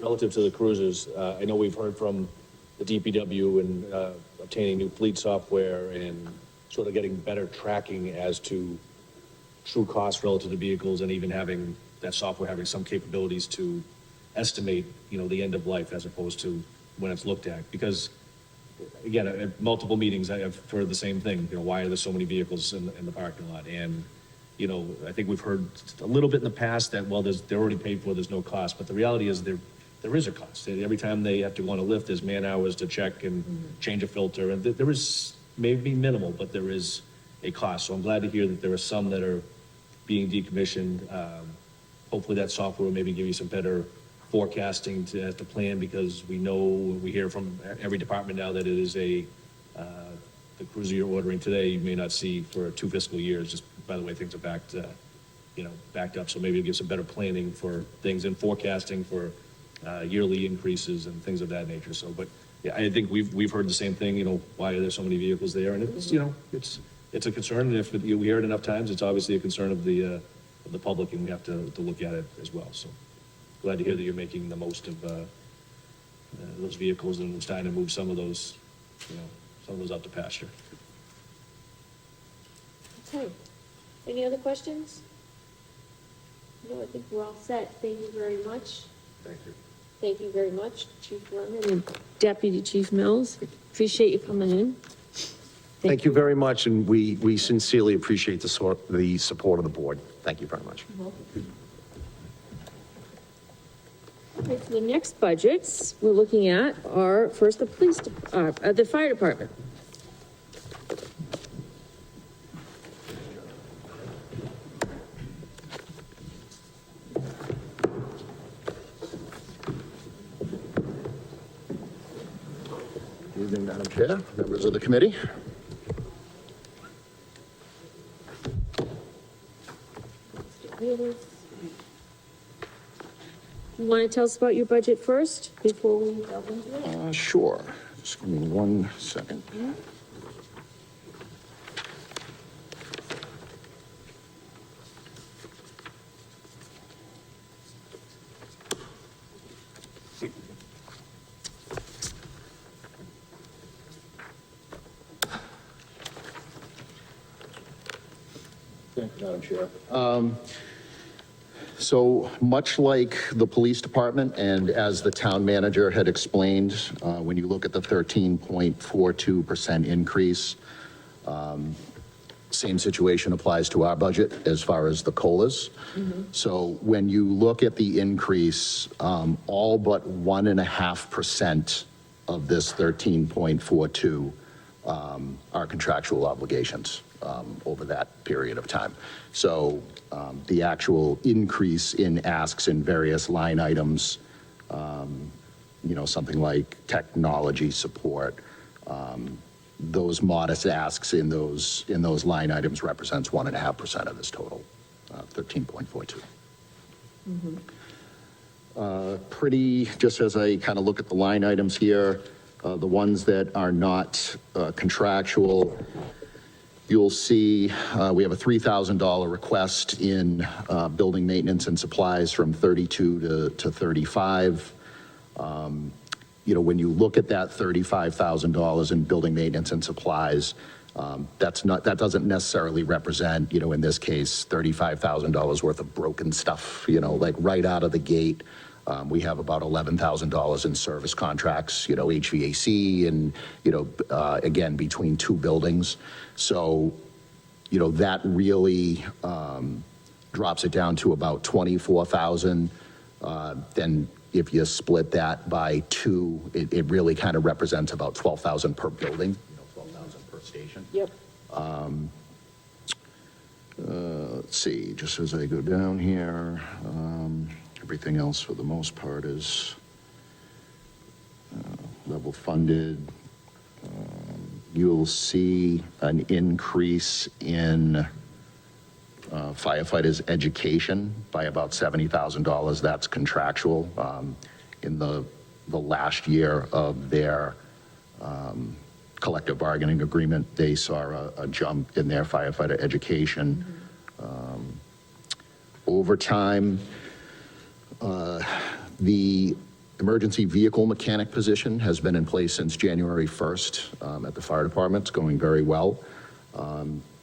Relative to the cruisers, I know we've heard from the DPW and obtaining new fleet software and sort of getting better tracking as to true costs relative to vehicles, and even having that software having some capabilities to estimate, the end of life as opposed to when it's looked at. Because again, at multiple meetings, I have heard the same thing, why are there so many vehicles in the parking lot? And, I think we've heard a little bit in the past that, well, they're already paid for, there's no cost. But the reality is there is a cost. Every time they have to go on a lift, there's man hours to check and change a filter. And there is maybe minimal, but there is a cost. So I'm glad to hear that there are some that are being decommissioned. Hopefully that software will maybe give you some better forecasting to plan, because we hear from every department now that it is the cruiser you're ordering today, you may not see for 2 fiscal years, just by the way things are backed up. So maybe it'll give some better planning for things and forecasting for yearly increases and things of that nature. So, but yeah, I think we've heard the same thing, why are there so many vehicles there? And it's a concern, and if we hear it enough times, it's obviously a concern of the public, and we have to look at it as well. So glad to hear that you're making the most of those vehicles and starting to move some of those, some of those out to pasture. Okay. Any other questions? No, I think we're all set. Thank you very much. Thank you. Thank you very much, Chief Lemon and Deputy Chief Mills. Appreciate you coming in. Thank you very much, and we sincerely appreciate the support of the board. Thank you very much. Okay, so the next budgets we're looking at are first the fire department. Good evening, Madam Chair, members of the committee. You want to tell us about your budget first before we delve into it? Sure. Just give me 1 second. Thank you, Madam Chair. So much like the police department, and as the town manager had explained, when you look at the 13.42% increase, same situation applies to our budget as far as the COLAs. So when you look at the increase, all but 1.5% of this 13.42 are contractual obligations over that period of time. So the actual increase in asks in various line items, something like technology support, those modest asks in those line items represents 1.5% of this total, 13.42. Pretty, just as I kind of look at the line items here, the ones that are not contractual, you'll see we have a $3,000 request in building maintenance and supplies from 32 to 35. When you look at that $35,000 in building maintenance and supplies, that doesn't necessarily represent, in this case, $35,000 worth of broken stuff, like right out of the gate. We have about $11,000 in service contracts, HVAC and, again, between two buildings. So, that really drops it down to about $24,000. Then if you split that by two, it really kind of represents about $12,000 per building, $12,000 per station. Yep. Let's see, just as I go down here, everything else for the most part is level funded. You'll see an increase in firefighters' education by about $70,000. That's contractual. In the last year of their collective bargaining agreement, they saw a jump in their firefighter education. Overtime, the emergency vehicle mechanic position has been in place since January 1st at the fire department. It's going very well.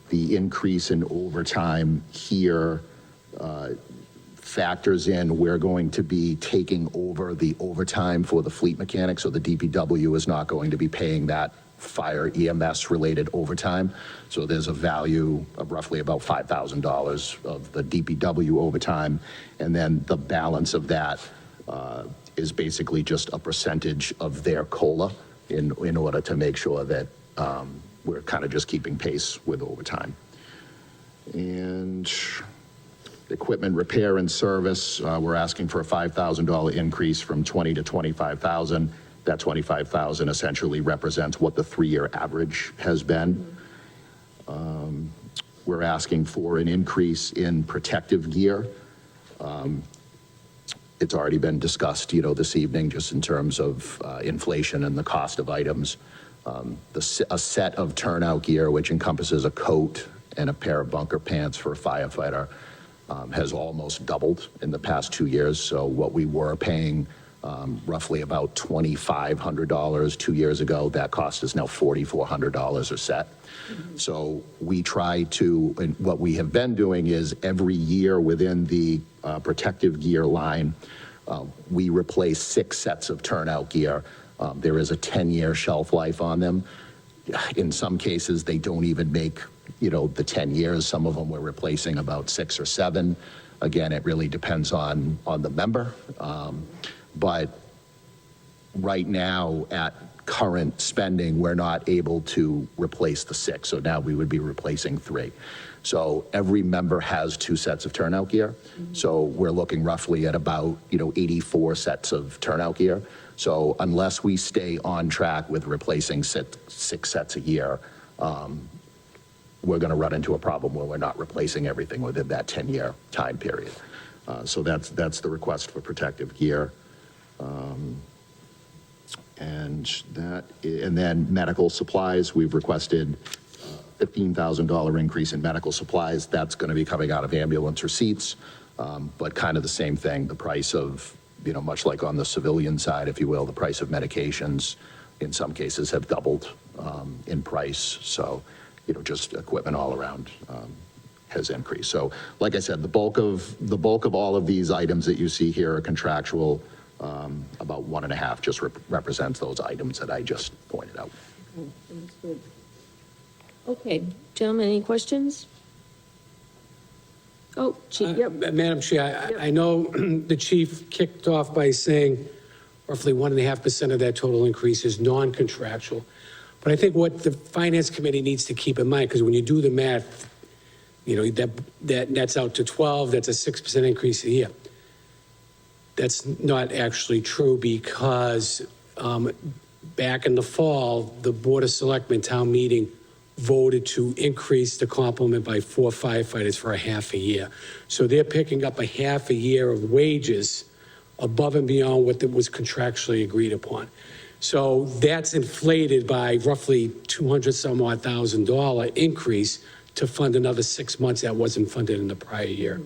The increase in overtime here factors in we're going to be taking over the overtime for the fleet mechanic, so the DPW is not going to be paying that fire EMS related overtime. So there's a value of roughly about $5,000 of the DPW overtime, and then the balance of that is basically just a percentage of their COLA in order to make sure that we're kind of just keeping pace with overtime. And equipment repair and service, we're asking for a $5,000 increase from 20 to 25,000. That 25,000 essentially represents what the 3-year average has been. We're asking for an increase in protective gear. It's already been discussed, this evening, just in terms of inflation and the cost of items. A set of turnout gear, which encompasses a coat and a pair of bunker pants for a firefighter, has almost doubled in the past 2 years. So what we were paying roughly about $2,500 2 years ago, that cost is now $4,400 a set. So we try to, and what we have been doing is every year within the protective gear line, we replace 6 sets of turnout gear. There is a 10-year shelf life on them. In some cases, they don't even make, the 10 years. Some of them we're replacing about 6 or 7. Again, it really depends on the member. But right now, at current spending, we're not able to replace the 6. So now we would be replacing 3. So every member has 2 sets of turnout gear. So we're looking roughly at about, 84 sets of turnout gear. So unless we stay on track with replacing 6 sets a year, we're going to run into a problem where we're not replacing everything within that 10-year time period. So that's the request for protective gear. And then medical supplies, we've requested $15,000 increase in medical supplies. That's going to be coming out of ambulance receipts, but kind of the same thing. The price of, much like on the civilian side, if you will, the price of medications in some cases have doubled in price. So, just equipment all around has increased. So, like I said, the bulk of all of these items that you see here are contractual. About 1.5 just represents those items that I just pointed out. Okay, gentlemen, any questions? Oh, Chief, yep. Madam Chair, I know the chief kicked off by saying roughly 1.5% of that total increase is non-contractual. But I think what the Finance Committee needs to keep in mind, because when you do the math, that nets out to 12, that's a 6% increase a year. That's not actually true because back in the fall, the Board of Selectmen town meeting voted to increase the complement by 4 firefighters for a half a year. So they're picking up a half a year of wages above and beyond what was contractually agreed upon. So that's inflated by roughly $200,000 increase to fund another 6 months that wasn't funded in the prior year.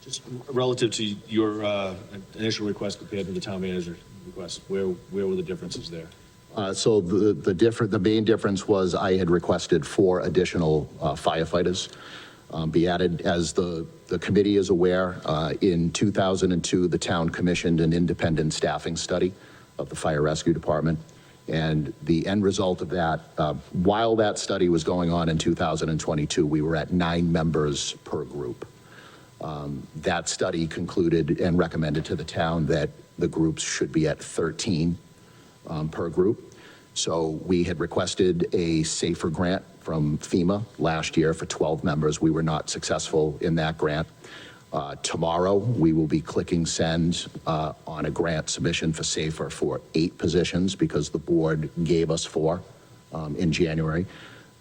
Just relative to your initial request compared to the town manager request, where were the differences there? So the main difference was I had requested 4 additional firefighters be added. As the committee is aware, in 2002, the town commissioned an independent staffing study of the fire rescue department. And the end result of that, while that study was going on in 2022, we were at 9 members per group. That study concluded and recommended to the town that the groups should be at 13 per group. So we had requested a SAFER grant from FEMA last year for 12 members. We were not successful in that grant. Tomorrow, we will be clicking send on a grant submission for SAFER for 8 positions because the board gave us 4 in January.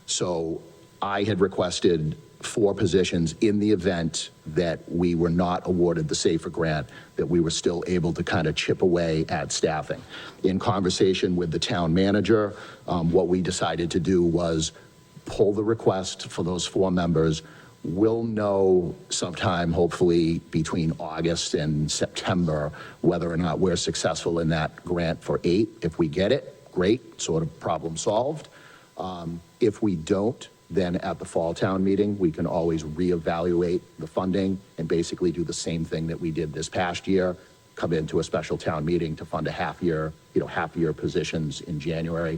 So I had requested 4 positions in the event that we were not awarded the SAFER grant, that we were still able to kind of chip away at staffing. In conversation with the town manager, what we decided to do was pull the request for those 4 members. We'll know sometime, hopefully between August and September, whether or not we're successful in that grant for 8. If we get it, great, sort of problem solved. If we don't, then at the fall town meeting, we can always reevaluate the funding and basically do the same thing that we did this past year, come into a special town meeting to fund a half-year positions in January.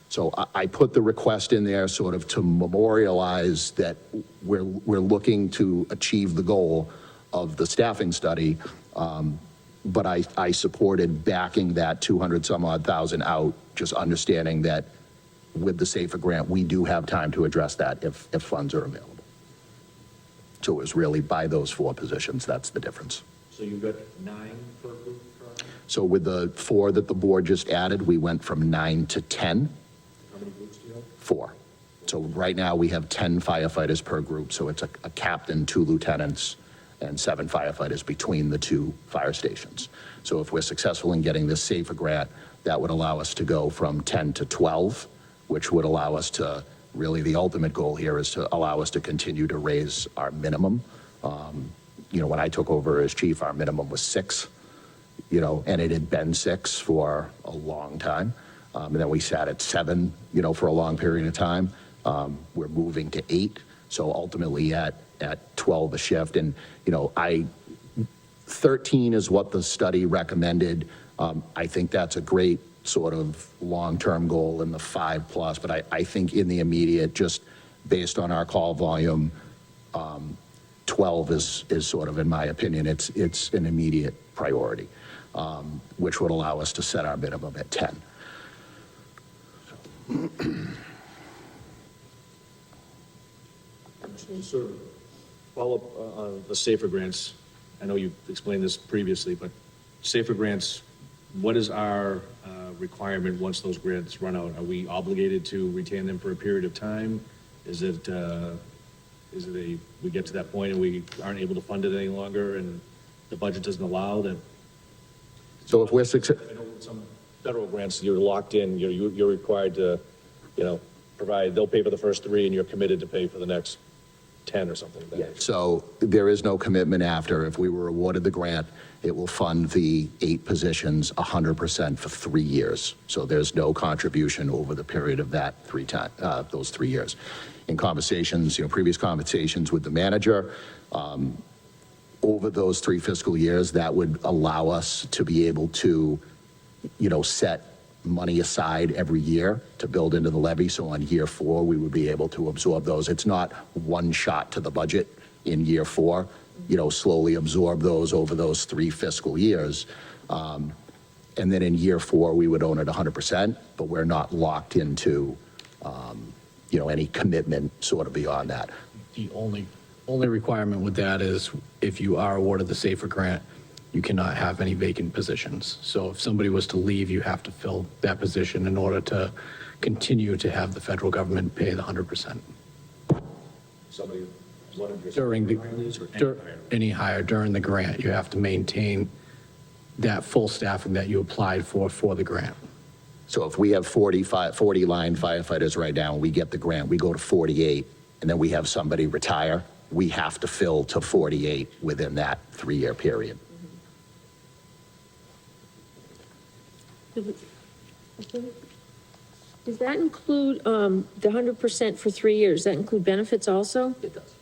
So I put the request in there sort of to memorialize that we're looking to achieve the goal of the staffing study, but I supported backing that 200-some-odd thousand out, just understanding that with the SAFER grant, we do have time to address that if funds are available. So it was really by those 4 positions, that's the difference. So you've got 9 per group? So with the 4 that the board just added, we went from 9 to 10. How many groups do you have? 4. So right now, we have 10 firefighters per group, so it's a captain, 2 lieutenants, and 7 firefighters between the 2 fire stations. So if we're successful in getting this SAFER grant, that would allow us to go from 10 to 12, which would allow us to, really, the ultimate goal here is to allow us to continue to raise our minimum. You know, when I took over as chief, our minimum was 6, you know, and it had been 6 for a long time. And then we sat at 7, you know, for a long period of time. We're moving to 8, so ultimately at 12 a shift. And, you know, 13 is what the study recommended. I think that's a great sort of long-term goal in the 5+, but I think in the immediate, just based on our call volume, 12 is sort of, in my opinion, it's an immediate priority, which would allow us to set our minimum at 10. So, follow up on the SAFER grants. I know you explained this previously, but SAFER grants, what is our requirement once those grants run out? Are we obligated to retain them for a period of time? Is it we get to that point and we aren't able to fund it any longer and the budget doesn't allow that? So if we're successful, I know some federal grants, you're locked in, you're required to, you know, provide, they'll pay for the first 3 and you're committed to pay for the next 10 or something like that. so there is no commitment after. If we were awarded the grant, it will fund the 8 positions 100% for 3 years. So there's no contribution over the period of that those 3 years. In conversations, you know, previous conversations with the manager, over those 3 fiscal years, that would allow us to be able to, you know, set money aside every year to build into the levy. So on year 4, we would be able to absorb those. It's not one shot to the budget in year 4, you know, slowly absorb those over those 3 fiscal years. And then in year 4, we would own it 100%, but we're not locked into, you know, any commitment sort of beyond that. The only requirement with that is if you are awarded the SAFER grant, you cannot have any vacant positions. So if somebody was to leave, you have to fill that position in order to continue to have the federal government pay the 100%. Somebody, one of your. During any hire during the grant, you have to maintain that full staffing that you applied for the grant. So if we have 40 line firefighters right now, and we get the grant, we go to 48, and then we have somebody retire, we have to fill to 48 within that 3-year period. Does that include the 100% for 3 years? Does that include benefits also? It does.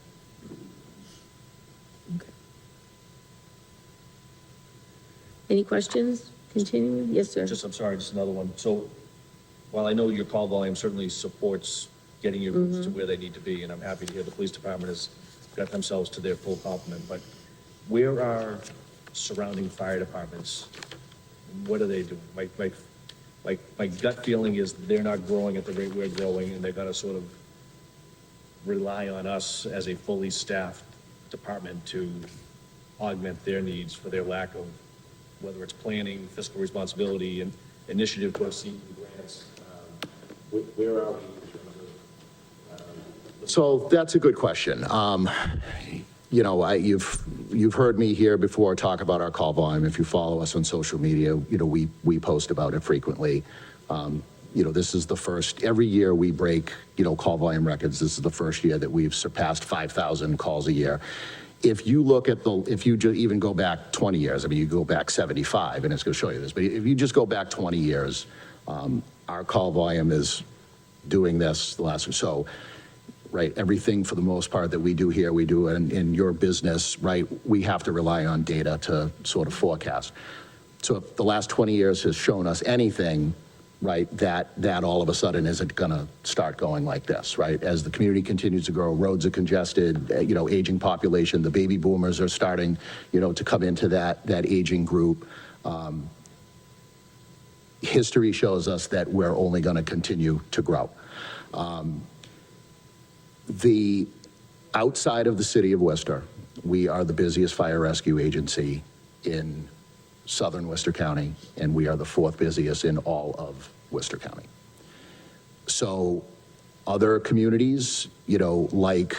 Any questions? Continuing? Yes, sir. I'm sorry, just another one. So while I know your call volume certainly supports getting your groups to where they need to be, and I'm happy to hear the police department has got themselves to their full complement, but where are surrounding fire departments? What are they doing? My gut feeling is they're not growing at the rate we're growing, and they're gonna sort of rely on us as a fully staffed department to augment their needs for their lack of, whether it's planning, fiscal responsibility, and initiative towards seeking grants. Where are we in terms of? So that's a good question. You know, you've heard me here before talk about our call volume. If you follow us on social media, you know, we post about it frequently. You know, this is the first, every year we break, you know, call volume records. This is the first year that we've surpassed 5,000 calls a year. If you look at if you even go back 20 years, I mean, you go back 75, and it's going to show you this, but if you just go back 20 years, our call volume is doing this the last, so, right, everything for the most part that we do here, we do in your business, right, we have to rely on data to sort of forecast. So if the last 20 years has shown us anything, right, that all of a sudden isn't going to start going like this, right? As the community continues to grow, roads are congested, you know, aging population, the baby boomers are starting, you know, to come into that aging group. History shows us that we're only going to continue to grow. The outside of the city of Worcester, we are the busiest fire rescue agency in southern Worcester County, and we are the 4th busiest in all of Worcester County. So Other communities, like,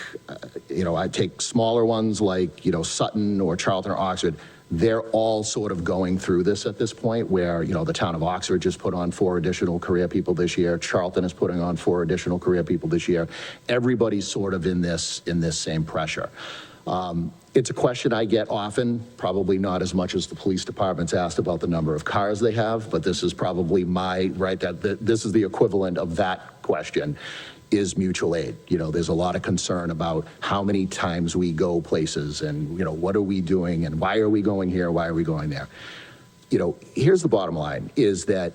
I take smaller ones like, Sutton or Charlton or Oxford, they're all sort of going through this at this point where, the town of Oxford just put on 4 additional career people this year. Charlton is putting on 4 additional career people this year. Everybody's sort of in this same pressure. It's a question I get often, probably not as much as the police department's asked about the number of cars they have, but this is probably this is the equivalent of that question, is mutual aid. There's a lot of concern about how many times we go places and, what are we doing and why are we going here, why are we going there? Here's the bottom line, is that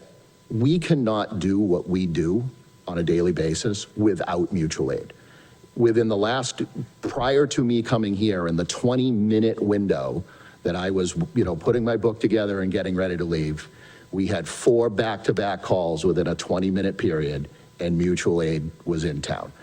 we cannot do what we do on a daily basis without mutual aid. Prior to me coming here, in the 20-minute window that I was, putting my book together and getting ready to leave, we had 4 back-to-back calls within a 20-minute period, and mutual aid was in town.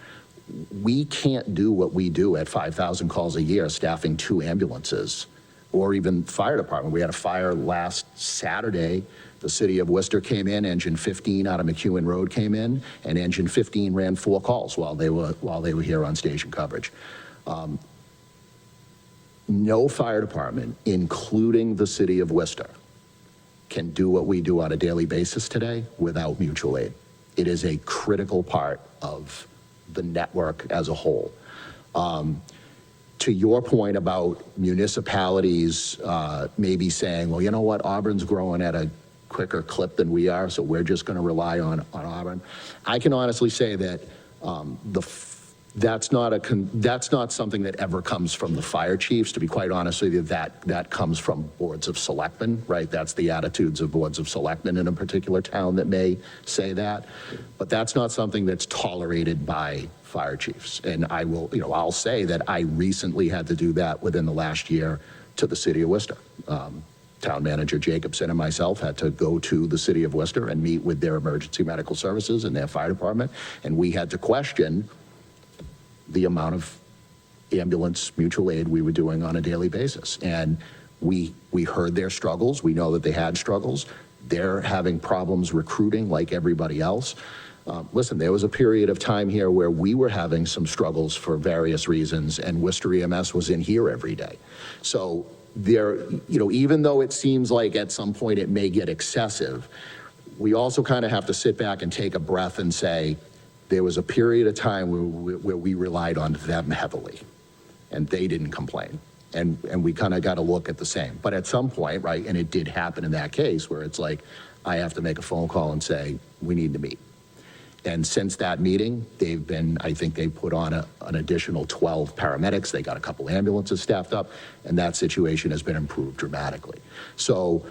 We can't do what we do at 5,000 calls a year, staffing 2 ambulances, or even fire department. We had a fire last Saturday. The city of Worcester came in, engine 15 out of McEwen Road came in, and engine 15 ran 4 calls while they were here on station coverage. No fire department, including the city of Worcester, can do what we do on a daily basis today without mutual aid. It is a critical part of the network as a whole. To your point about municipalities maybe saying, well, you know what, Auburn's growing at a quicker clip than we are, so we're just going to rely on Auburn. I can honestly say that that's not something that ever comes from the fire chiefs. To be quite honest with you, that comes from boards of selectmen, right? That's the attitudes of boards of selectmen in a particular town that may say that, but that's not something that's tolerated by fire chiefs. And I'll say that I recently had to do that within the last year to the city of Worcester. Town manager Jacobson and myself had to go to the city of Worcester and meet with their emergency medical services and their fire department, and we had to question the amount of ambulance mutual aid we were doing on a daily basis. And we heard their struggles. We know that they had struggles. They're having problems recruiting like everybody else. Listen, there was a period of time here where we were having some struggles for various reasons, and Worcester EMS was in here every day. So even though it seems like at some point it may get excessive, we also kind of have to sit back and take a breath and say, there was a period of time where we relied on them heavily, and they didn't complain. And we kind of got to look at the same. But at some point, right, and it did happen in that case where it's like, I have to make a phone call and say, we need to meet. And since that meeting, I think they put on an additional 12 paramedics. They got a couple ambulances staffed up, and that situation has been improved dramatically. So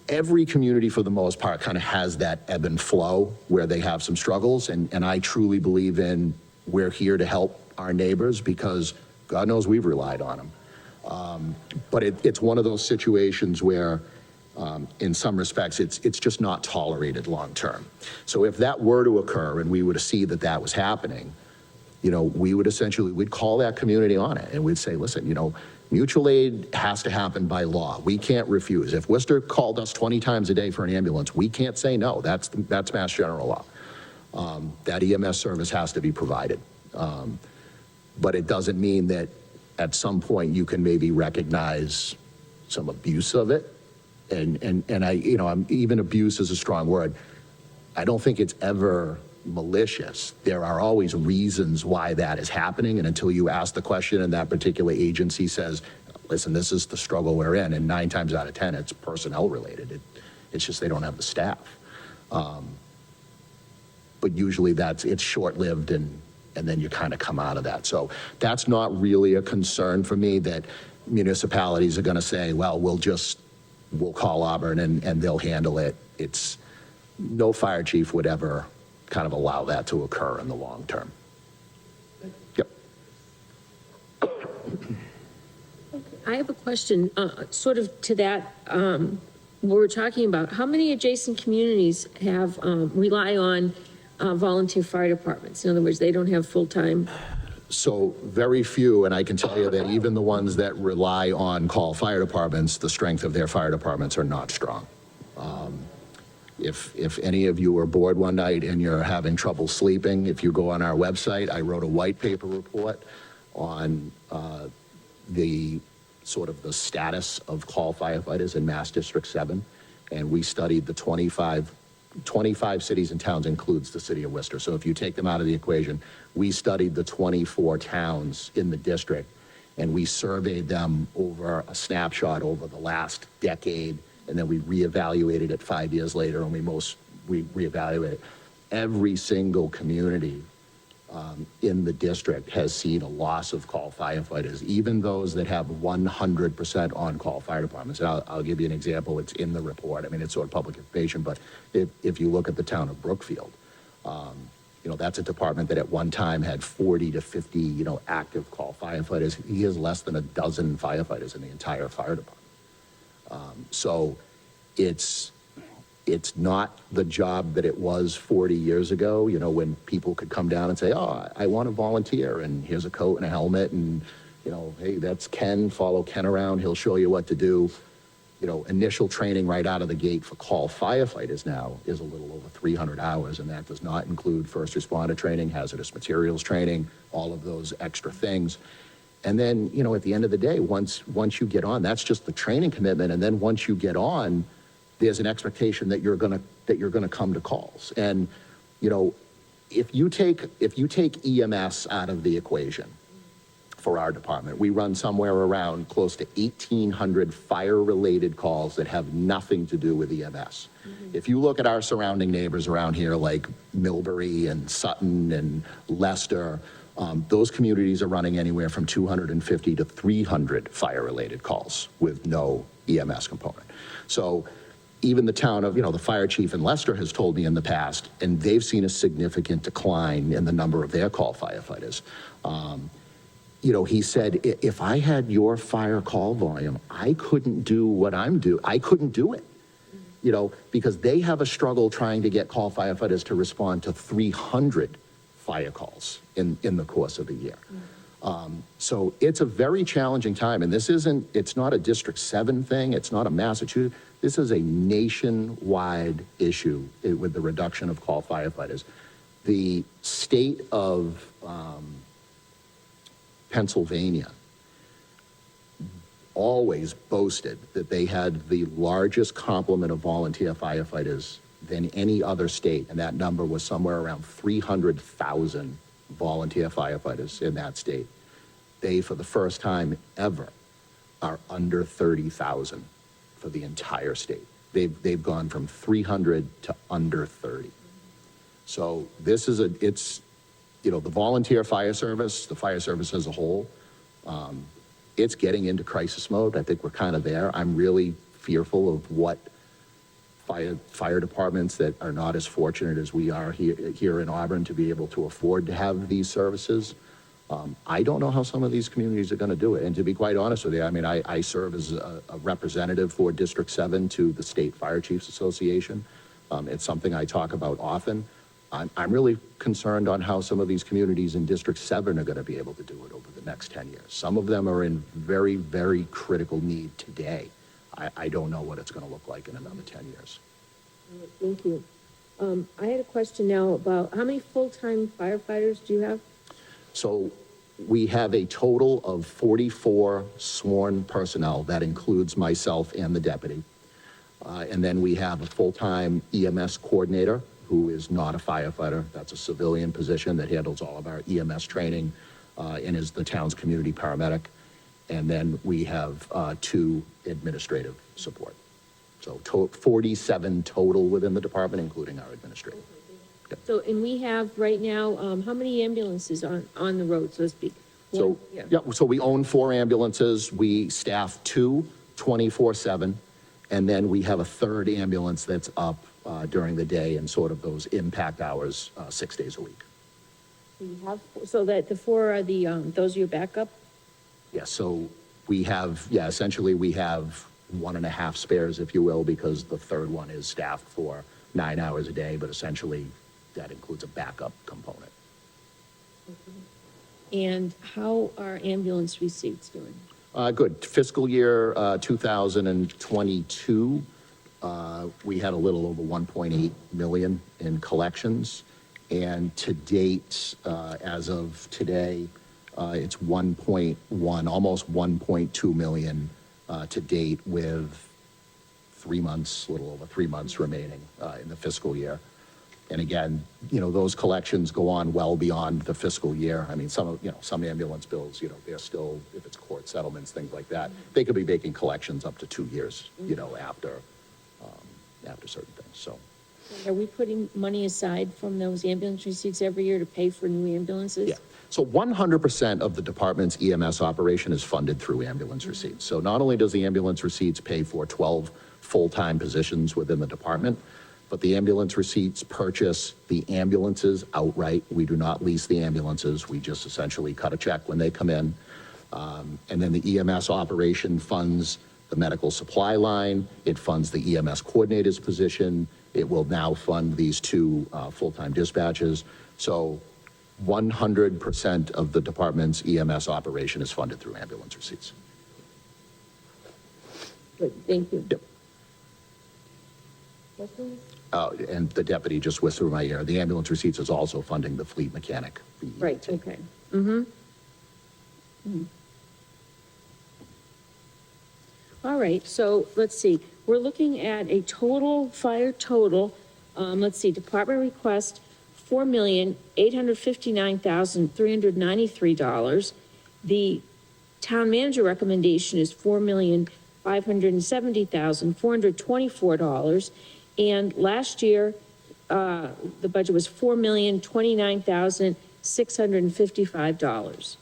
every community, for the most part, kind of has that ebb and flow where they have some struggles. And I truly believe we're here to help our neighbors because God knows we've relied on them. But it's one of those situations where, in some respects, it's just not tolerated long term. So if that were to occur and we were to see that was happening, we'd call that community on it and we'd say, listen, mutual aid has to happen by law. We can't refuse. If Worcester called us 20 times a day for an ambulance, we can't say no. That's Mass General law. That EMS service has to be provided. But it doesn't mean that at some point you can maybe recognize some abuse of it. And even abuse is a strong word. I don't think it's ever malicious. There are always reasons why that is happening, and until you ask the question and that particular agency says, listen, this is the struggle we're in, and 9 times out of 10 it's personnel related. It's just they don't have the staff. But usually it's short-lived and then you kind of come out of that. So that's not really a concern for me, that municipalities are going to say, well, we'll call Auburn and they'll handle it. No fire chief would ever kind of allow that to occur in the long term. Yep. I have a question, sort of to that, what we're talking about. How many adjacent communities have, rely on volunteer fire departments? In other words, they don't have full-time. So very few, and I can tell you that even the ones that rely on call fire departments, the strength of their fire departments are not strong. If any of you are bored one night and you're having trouble sleeping, if you go on our website, I wrote a white paper report on the sort of the status of call firefighters in Mass District 7. And we studied the 25 cities and towns, includes the city of Worcester. So if you take them out of the equation, we studied the 24 towns in the district, and we surveyed them over a snapshot over the last decade, and then we reevaluated it 5 years later, and we reevaluated. Every single community in the district has seen a loss of call firefighters, even those that have 100% on-call fire departments. And I'll give you an example. It's in the report. I mean, it's sort of public information, but if you look at the town of Brookfield, that's a department that at one time had 40 to 50, active call firefighters. He has less than a dozen firefighters in the entire fire department. So it's not the job that it was 40 years ago, when people could come down and say, oh, I want to volunteer, and here's a coat and a helmet, and, hey, that's Ken, follow Ken around, he'll show you what to do. Initial training right out of the gate for call firefighters now is a little over 300 hours, and that does not include first responder training, hazardous materials training, all of those extra things. And then, at the end of the day, once you get on, that's just the training commitment, and then once you get on, there's an expectation that you're gonna come to calls. And, if you take EMS out of the equation for our department, we run somewhere around close to 1,800 fire-related calls that have nothing to do with EMS. If you look at our surrounding neighbors around here, like Millbury and Sutton and Leicester, those communities are running anywhere from 250 to 300 fire-related calls with no EMS component. So even the town of, the fire chief in Leicester has told me in the past, and they've seen a significant decline in the number of their call firefighters. He said, if I had your fire call volume, I couldn't do what I'm doing. I couldn't do it, because they have a struggle trying to get call firefighters to respond to 300 fire calls in the course of a year. So it's a very challenging time, and it's not a District 7 thing, it's not a Massachusetts, this is a nationwide issue with the reduction of call firefighters. The state of Pennsylvania always boasted that they had the largest complement of volunteer firefighters than any other state, and that number was somewhere around 300,000 volunteer firefighters in that state. They, for the first time ever, are under 30,000 for the entire state. They've gone from 300 to under 30. So this is the volunteer fire service, the fire service as a whole, it's getting into crisis mode. I think we're kind of there. I'm really fearful of what fire departments that are not as fortunate as we are here in Auburn to be able to afford to have these services. I don't know how some of these communities are going to do it. And to be quite honest with you, I mean, I serve as a representative for District 7 to the State Fire Chiefs Association. It's something I talk about often. I'm really concerned on how some of these communities in District 7 are going to be able to do it over the next 10 years. Some of them are in very, very critical need today. I don't know what it's going to look like in another 10 years. Thank you. I had a question now about how many full-time firefighters do you have? So we have a total of 44 sworn personnel. That includes myself and the deputy. And then we have a full-time EMS coordinator who is not a firefighter. That's a civilian position that handles all of our EMS training and is the town's community paramedic. And then we have 2 administrative support. So 47 total within the department, including our administrator. Yep. So, and we have right now, how many ambulances on the road, so to speak? So, so we own 4 ambulances. We staff 2 24/7. And then we have a 3rd ambulance that's up during the day and sort of those impact hours 6 days a week. You have, so that the 4 are those are your backup? Yeah, so we have, essentially we have 1.5 spares, if you will, because the 3rd one is staffed for 9 hours a day, but essentially that includes a backup component. And how are ambulance receipts doing? Good. Fiscal year 2022, we had a little over 1.8 million in collections. And to date, as of today, it's 1.1, almost 1.2 million to date, with 3 months, a little over 3 months remaining in the fiscal year. And again, those collections go on well beyond the fiscal year. I mean, some ambulance bills, they're still, if it's court settlements, things like that, they could be making collections up to 2 years, after certain things, so. Are we putting money aside from those ambulance receipts every year to pay for new ambulances? Yeah. So 100% of the department's EMS operation is funded through ambulance receipts. So not only does the ambulance receipts pay for 12 full-time positions within the department, but the ambulance receipts purchase the ambulances outright. We do not lease the ambulances. We just essentially cut a check when they come in. And then the EMS operation funds the medical supply line. It funds the EMS coordinator's position. It will now fund these 2 full-time dispatches. So 100% of the department's EMS operation is funded through ambulance receipts. Good, thank you. Yep. Questions? And the deputy just whispered in my ear, the ambulance receipts is also funding the fleet mechanic. Right, okay. All right, so let's see, we're looking at a fire total, let's see, department request, $4,859,393. The town manager recommendation is $4,570,424. And last year, the budget was $4,029,655.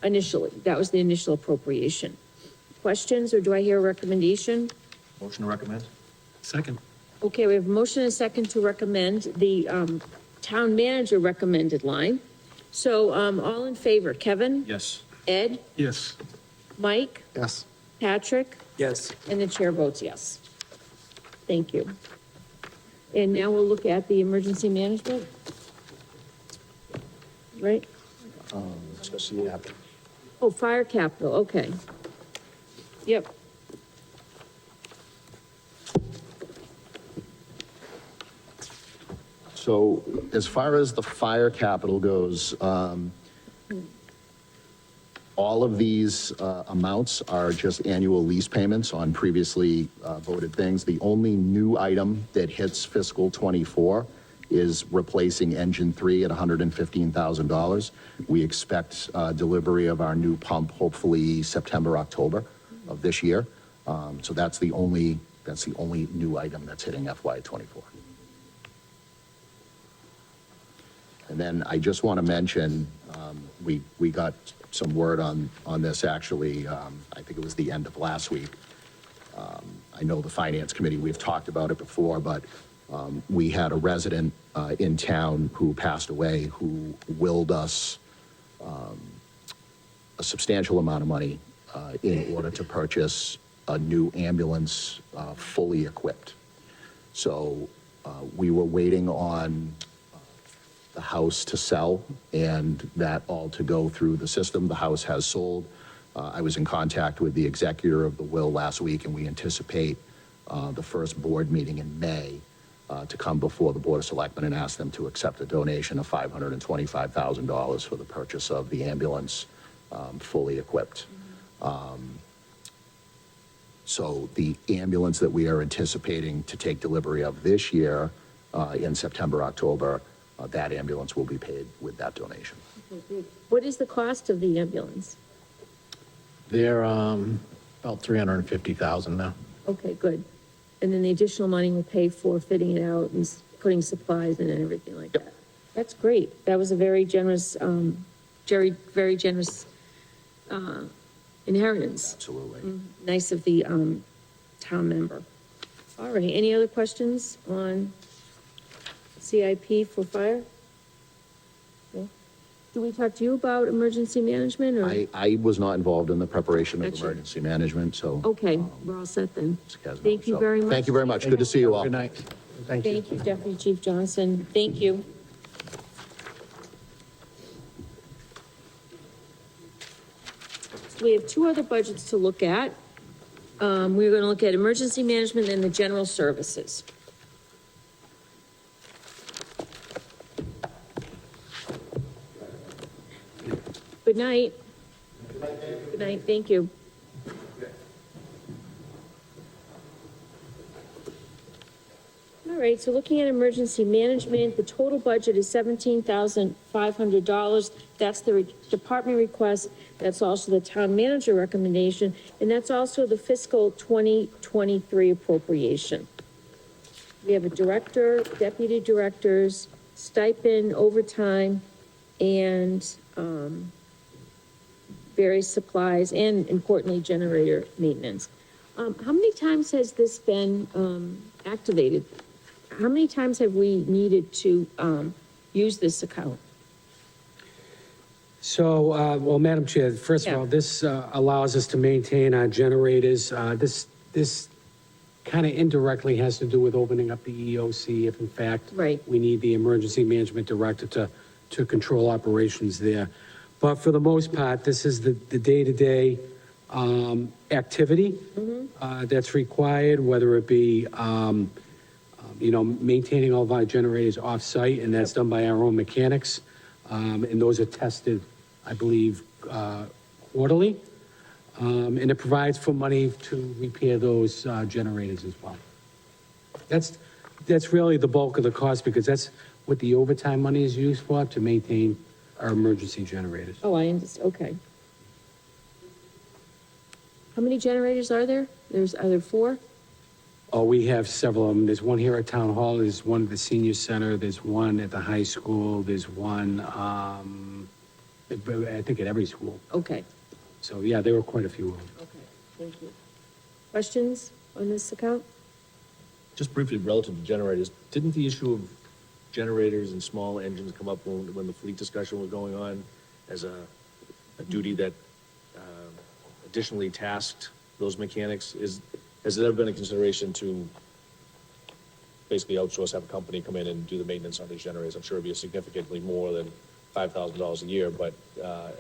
Initially, that was the initial appropriation. Questions, or do I hear a recommendation? Motion to recommend? Second. Okay, we have a motion and a second to recommend the town manager recommended line. So all in favor, Kevin? Yes. Ed? Yes. Mike? Yes. Patrick? Yes. And the chair votes yes. Thank you. And now we'll look at the emergency management. Right? Oh, fire capital, okay. Yep. So as far as the fire capital goes, all of these amounts are just annual lease payments on previously voted things. The only new item that hits fiscal '24 is replacing engine 3 at $115,000. We expect delivery of our new pump, hopefully September, October of this year. So that's the only new item that's hitting FY '24. And then I just want to mention, we got some word on this actually, I think it was the end of last week. I know the Finance Committee, we've talked about it before, but we had a resident in town who passed away who willed us a substantial amount of money in order to purchase a new ambulance fully equipped. So we were waiting on the house to sell and that all to go through the system. The house has sold. I was in contact with the executor of the will last week, and we anticipate the first board meeting in May to come before the Board of Selectmen and ask them to accept a donation of $525,000 for the purchase of the ambulance fully equipped. So the ambulance that we are anticipating to take delivery of this year in September, October, that ambulance will be paid with that donation. What is the cost of the ambulance? They're about 350,000 now. Okay, good. And then the additional money will pay for fitting it out and putting supplies in and everything like that. That's great. That was a very generous, very generous inheritance. Absolutely. Nice of the town member. All right, any other questions on CIP for fire? No? Do we talk to you about emergency management or? I was not involved in the preparation of Gotcha. emergency management, so. Okay, we're all set then. Casno, Thank you so very much. Thank you very much. Good to see you all. Good night. Thank you. Thank you, Deputy Chief Johnson. Thank you. So we have two other budgets to look at. we're going to look at emergency management and the general services. Good night. Good night, thank you. All right, so looking at emergency management, the total budget is $17,500. That's the department request. That's also the town manager recommendation, and that's also the fiscal 2023 appropriation. We have a director, deputy directors, stipend, overtime, and, various supplies, and importantly, generator maintenance. How many times has this been, activated? How many times have we needed to, use this account? So, well, Madam Chair, first of Yeah. all, this allows us to maintain our generators. This kind of indirectly has to do with opening up the EOC if in fact Right. we need the emergency management director to control operations there. But for the most part, this is the day-to-day activity that's required, whether it be, maintaining all of our generators off-site, and that's done by our own mechanics. And those are tested, I believe, quarterly. And it provides for money to repair those generators as well. That's really the bulk of the cost, because that's what the overtime money is used for, to maintain our emergency generators. Oh, I understand, okay. How many generators are there? Are there 4? Oh, we have several of them. There's one here at Town Hall, there's one at the senior center, there's one at the high school, there's one, I think at every school. Okay, So, yeah, there were quite a few of them. okay, thank you. Questions on this account? Just briefly, relative to generators, didn't the issue of generators and small engines come up when the fleet discussion was going on as a duty that additionally tasked those mechanics? Has it ever been a consideration to basically outsource, have a company come in and do the maintenance on these generators? I'm sure it'd be significantly more than $5,000 a year, but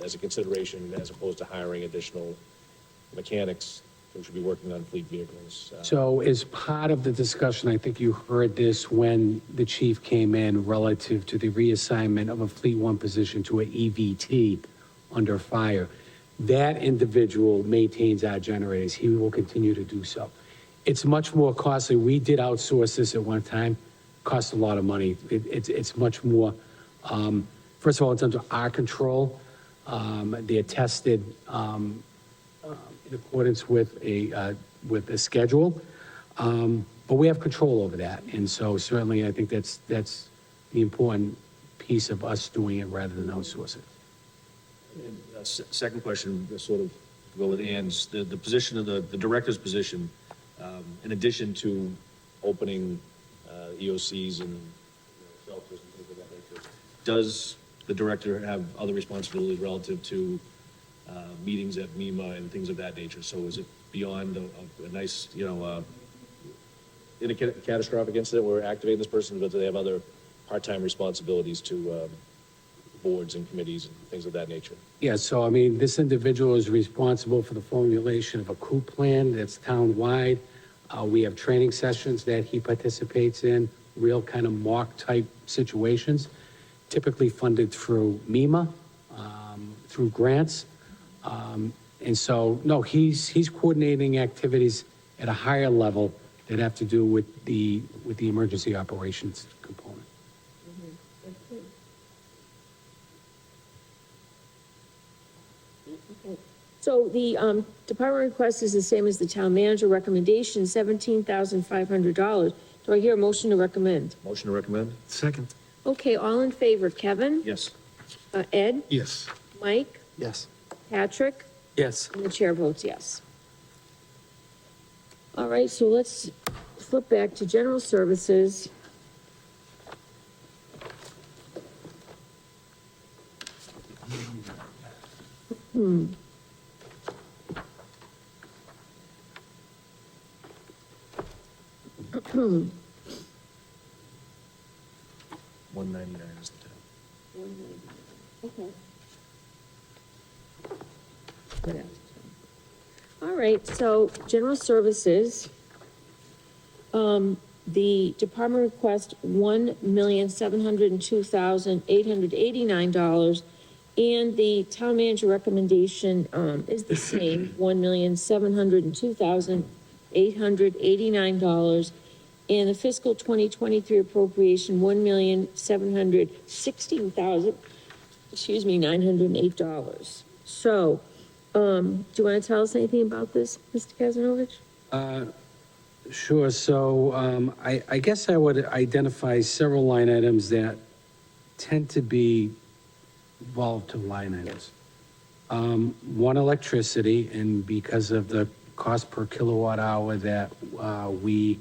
as a consideration, as opposed to hiring additional mechanics who should be working on fleet vehicles. So as part of the discussion, I think you heard this when the chief came in relative to the reassignment of a Fleet One position to an EVT under fire. That individual maintains our generators. He will continue to do so. It's much more costly. We did outsource this at one time. Cost a lot of money. It's much more, first of all, it's under our control. They're tested, in accordance with a schedule. But we have control over that. And so certainly I think that's the important piece of us doing it rather than outsourcing. Second question, sort of go with Ann's, the position of the director's position, in addition to opening EOCs and shelters and things of that nature, does the director have other responsibilities relative to meetings at MEMA and things of that nature? So is it beyond a nice, in a catastrophic incident, we're activating this person, but do they have other part-time responsibilities to boards and committees and things of that nature? Yeah, so I mean, this individual is responsible for the formulation of a COOP plan that's town-wide. We have training sessions that he participates in, real kind of mock type situations, typically funded through MEMA, through grants. And so, no, he's coordinating activities at a higher level that have to do with the emergency operations component. So the department request is the same as the town manager recommendation, $17,500. Do I hear a motion to recommend? Motion to recommend? Second. Okay, all in favor, Kevin? Yes. Ed? Yes. Mike? Yes. Patrick? Yes. And the chair votes yes. All right, so let's flip back to general services. $199 is the town. Okay. Good. All All right, so general services, the department request $1,702,889, and the town manager recommendation, is the same, $1,702,889. And the fiscal 2023 appropriation, $1,716,000, $908. So, do you want to tell us anything about this, Mr. Kazanovich? Sure, so I guess I would identify several line items that tend to be volatile line items. One, electricity, and because of the cost per kilowatt hour that we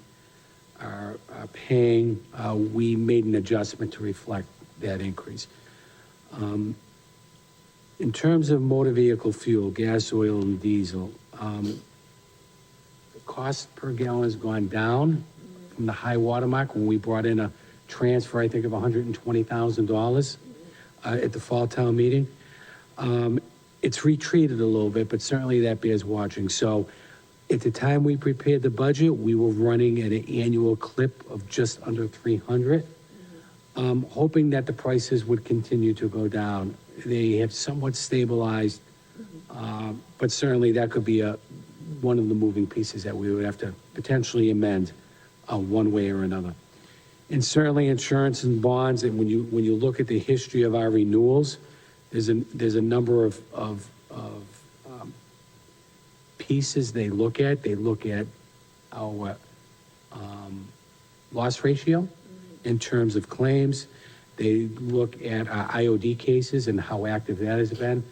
are paying, we made an adjustment to reflect that increase. In terms of motor vehicle fuel, gas, oil, and diesel, the cost per gallon has gone down from the high water mark when we brought in a transfer, I think, of $120,000 at the fall town meeting. It's retreated a little bit, but certainly that bears watching. So at the time we prepared the budget, we were running at an annual clip of just under 300, hoping that the prices would continue to go down. They have somewhat stabilized, but certainly that could be one of the moving pieces that we would have to potentially amend one way or another. And certainly insurance and bonds, and when you look at the history of our renewals, there's a number of pieces they look at. They look at our loss ratio in terms of claims. They look at our IOD cases and how active that has been.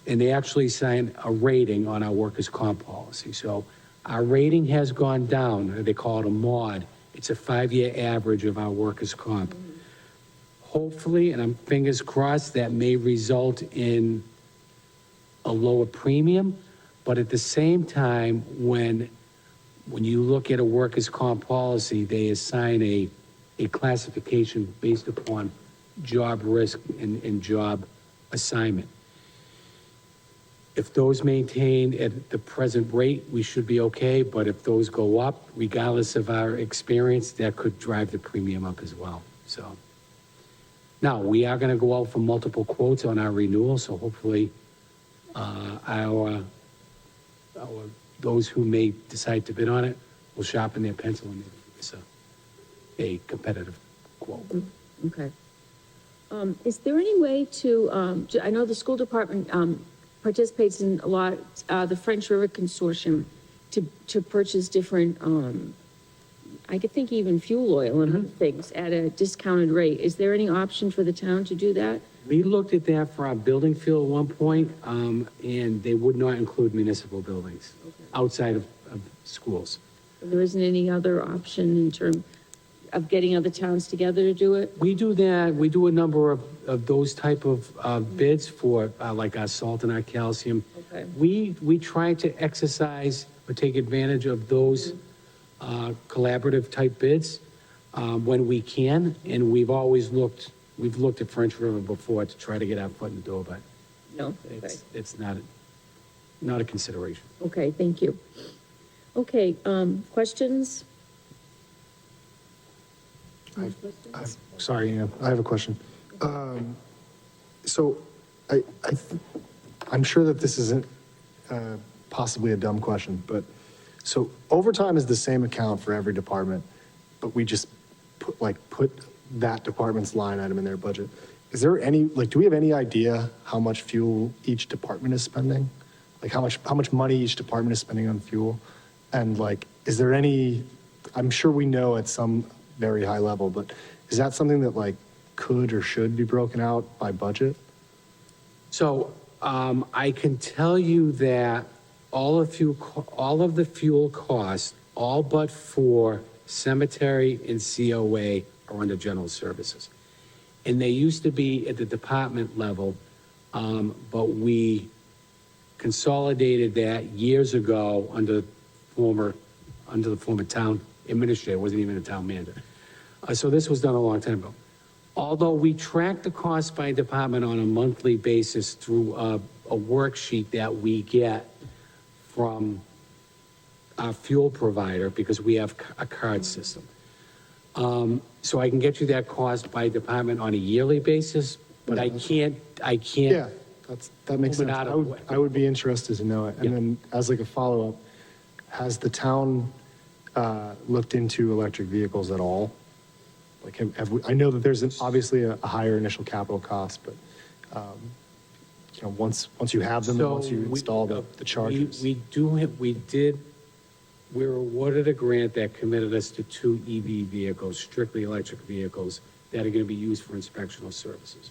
And they actually assign a rating on our workers' comp policy. So our rating has gone down. They call it a mod. It's a 5-year average of our workers' comp. Hopefully, and I'm fingers crossed, that may result in a lower premium. But at the same time, when you look at a workers' comp policy, they assign a classification based upon job risk and job assignment. If those maintain at the present rate, we should be okay, but if those go up, regardless of our experience, that could drive the premium up as well, so. Now, we are gonna go out for multiple quotes on our renewal, so hopefully, those who may decide to bid on it will sharpen their pencil and give us a competitive quote. Okay. Is there any way to, I know the school department participates in a lot, the French River Consortium to purchase different, I could think even fuel oil and other things at a discounted rate. Is there any option for the town to do that? We looked at that for our building field at one point, and they would not include municipal buildings outside of schools. There isn't any other option in terms of getting other towns together to do it? We do that, we do a number of those type of bids for like our salt and our calcium. Okay. We try to exercise or take advantage of those collaborative type bids when we can, and we've looked at French River before to try to get our foot in the door, but No? Okay. it's not a consideration. Okay, thank you. Okay, questions? Sorry, Ann, I have a question. So I'm sure that this isn't possibly a dumb question, but so overtime is the same account for every department, but we just put that department's line item in their budget. Is there any, do we have any idea how much fuel each department is spending? Like how much money each department is spending on fuel? And is there any, I'm sure we know at some very high level, but is that something that could or should be broken out by budget? So I can tell you that all of the fuel costs, all but for cemetery and COA, are under general services. And they used to be at the department level, but we consolidated that years ago under the former town administrator, wasn't even a town manager. So this was done a long time ago. Although we track the cost by department on a monthly basis through a worksheet that we get from our fuel provider because we have a card system. So I can get you that cost by department on a yearly basis, but I can't. Yeah, that makes Moving sense. out of- I would be interested to know it. And Yeah. then as like a follow-up, has the town looked into electric vehicles at all? Like, have we, I know that there's obviously a higher initial capital cost, but, you know, once you have them, and once you install the chargers. We were awarded a grant that committed us to 2 EV vehicles, strictly electric vehicles, that are gonna be used for inspectional services.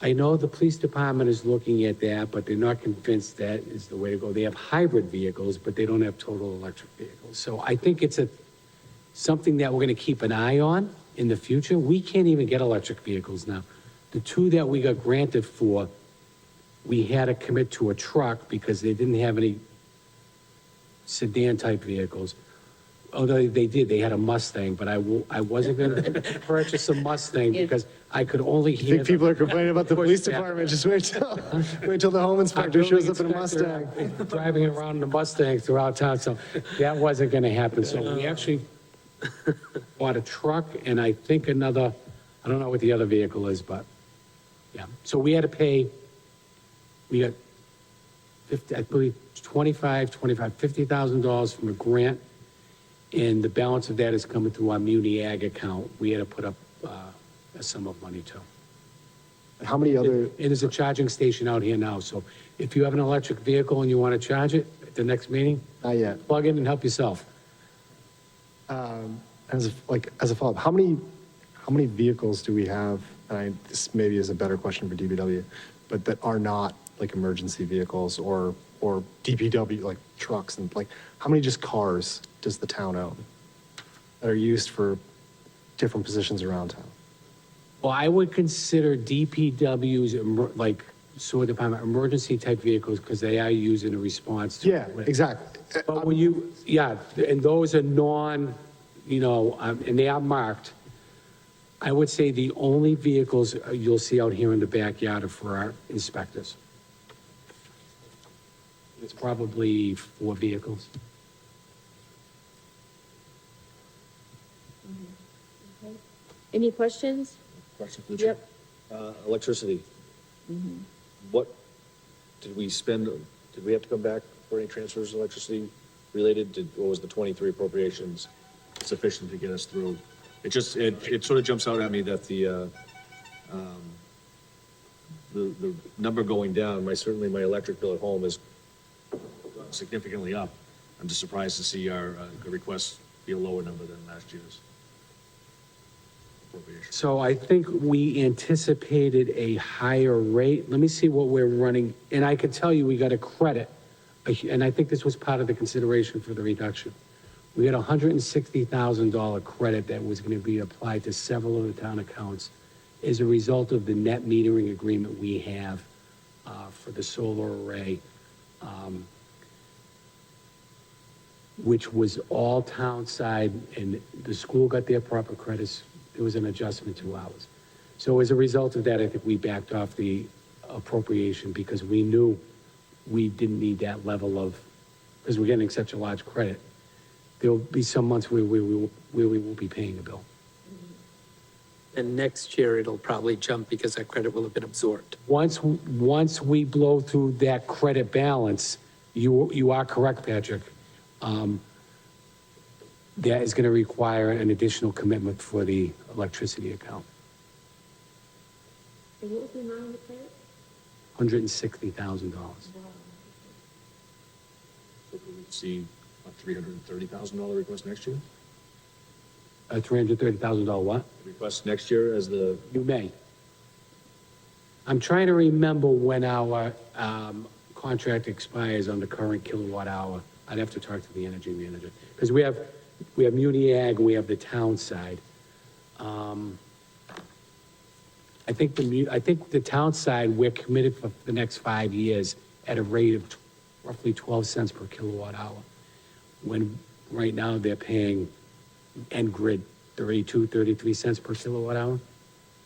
I know the police department is looking at that, but they're not convinced that is the way to go. They have hybrid vehicles, but they don't have total electric vehicles. So I think it's something that we're gonna keep an eye on in the future. We can't even get electric vehicles now. The 2 that we got granted for, we had to commit to a truck because they didn't have any sedan-type vehicles. Although they did, they had a Mustang, but I wasn't gonna purchase a Mustang because I could only I hear. think people are complaining about the police Pushback. department. Just wait till the home inspector shows up in a Mustang. Driving around in a Mustang throughout town, so that wasn't gonna happen. So we actually bought a truck and I think another, I don't know what the other vehicle is, but yeah. So we had to pay, we got I believe $50,000 from a grant. And the balance of that is coming through our Muni Ag account. We had to put up a sum of money too. How many other, And there's a charging station out here now, so if you have an electric vehicle and you want to charge it at the next meeting, not yet, plug in and help yourself. as a follow-up, how many vehicles do we have? And this maybe is a better question for DPW, but that are not like emergency vehicles or DPW, like trucks and like, how many just cars does the town own that are used for different positions around town? Well, I would consider DPW's, like, sewer department, emergency type vehicles, because they are used in a response to. Yeah, exactly. But when you, yeah, and those are and they are marked. I would say the only vehicles you'll see out here in the backyard are for our inspectors. It's probably 4 vehicles. Any questions? Question for the chair. Electricity. What did we spend, did we have to come back for any transfers of electricity related, or was the 23 appropriations sufficient to get us through? It just, it sort of jumps out at me that the number going down, certainly my electric bill at home is significantly up. I'm just surprised to see our request be a lower number than last year's appropriation. So I think we anticipated a higher rate. Let me see what we're running, and I can tell you we got a credit, and I think this was part of the consideration for the reduction. We had a $160,000 credit that was going to be applied to several of the town accounts as a result of the net metering agreement we have for the solar array, which was all town side, and the school got their proper credits. There was an adjustment to ours. So as a result of that, I think we backed off the appropriation because we knew we didn't need that level of, because we're getting such a large credit. There'll be some months where we will be paying a bill. And next year, it'll probably jump because that credit will have been absorbed. Once we blow through that credit balance, you are correct, Patrick. That is going to require an additional commitment for the electricity account. And what was the amount of the credit? $160,000. So we would see a $330,000 request next year? A $330,000 what? Request next year as the, You may. I'm trying to remember when our contract expires on the current kilowatt hour. I'd have to talk to the energy manager, because we have Muni Ag, and we have the town side. I think the town side, we're committed for the next 5 years at a rate of roughly 12 cents per kilowatt hour. When right now they're paying N-Grid 32, 33 cents per kilowatt hour.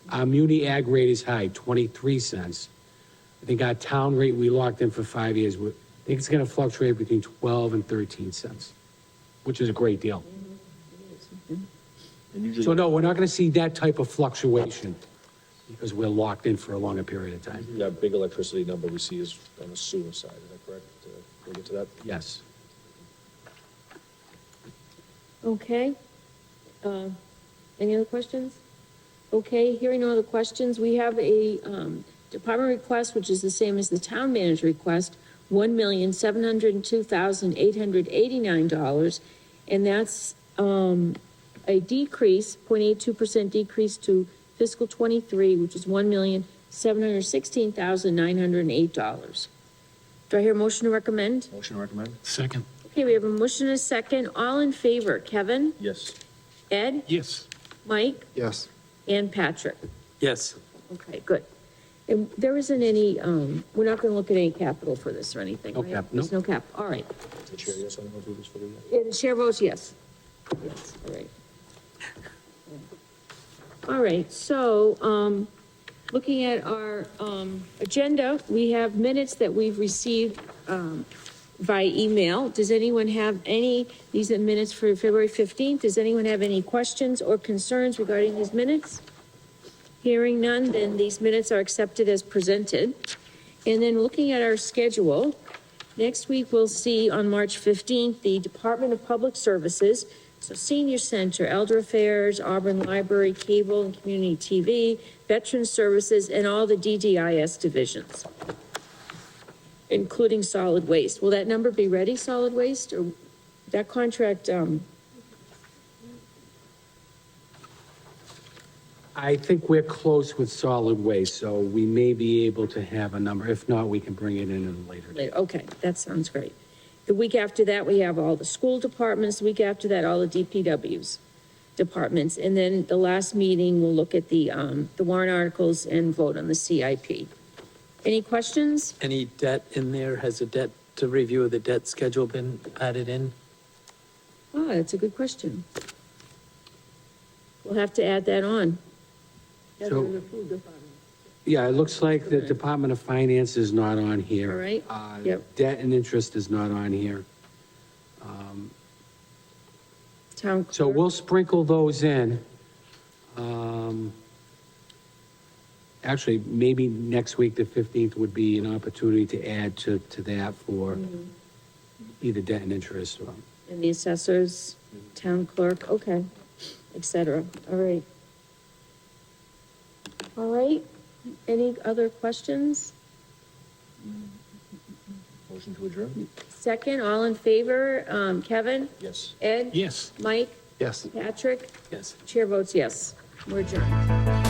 Our Muni Ag rate is high, 23 cents. I think our town rate we locked in for 5 years, I think it's going to fluctuate between 12 and 13 cents, which is a great deal. And usually. So no, we're not going to see that type of fluctuation because we're locked in for a longer period of time. That big electricity number we see is on the sewer side, is that correct? Can we get to that? Yes. Okay. Any other questions? Okay, hearing no other questions, we have a department request, which is the same as the town manager request, $1,702,889, and that's a decrease, 0.82% decrease to fiscal '23, which is $1,716,908. Do I hear a motion to recommend? Motion to recommend? Second. Okay, we have a motion and a second. All in favor? Kevin? Yes. Ed? Yes. Mike? Yes. And Patrick? Yes. Okay, good. And there isn't any, we're not gonna look at any capital for this or anything, No right? cap, There's no cap, all right. The chair, yes, I don't know if we do this for the. Yeah, the chair votes yes. Yes, all right. All right, so, looking at our, agenda, we have minutes that we've received, via email. Does anyone have any, these are minutes for February 15th, does anyone have any questions or concerns regarding these minutes? Hearing none, then these minutes are accepted as presented. And then looking at our schedule, next week we'll see on March 15th, the Department of Public Services, so Senior Center, Elder Affairs, Auburn Library, Cable and Community TV, Veteran Services, and all the DDIS divisions, including solid waste. Will that number be ready, solid waste, or that contract, I think we're close with solid waste, so we may be able to have a number. If not, we can bring it in at a later date. okay, that sounds great. The week after that, we have all the school departments, the week after that, all the DPWs departments, and then the last meeting, we'll look at the warrant articles and vote on the CIP. Any questions? Any debt in there? Has a debt to review of the debt schedule been added in? Oh, that's a good question. We'll have to add that on. So, yeah, it looks like the Department of Finance is not on here. All right, yep. Debt and interest is not on here. Town So clerk. we'll sprinkle those in. Actually, maybe next week, the 15th, would be an opportunity to add to that for either debt and interest or. And the assessors, town clerk, okay, et cetera. All right. All right, any other questions? Motion to adjourn? Second, all in favor, Kevin? Yes. Ed? Yes. Mike? Yes. Patrick? Yes. Chair votes yes. We're adjourned.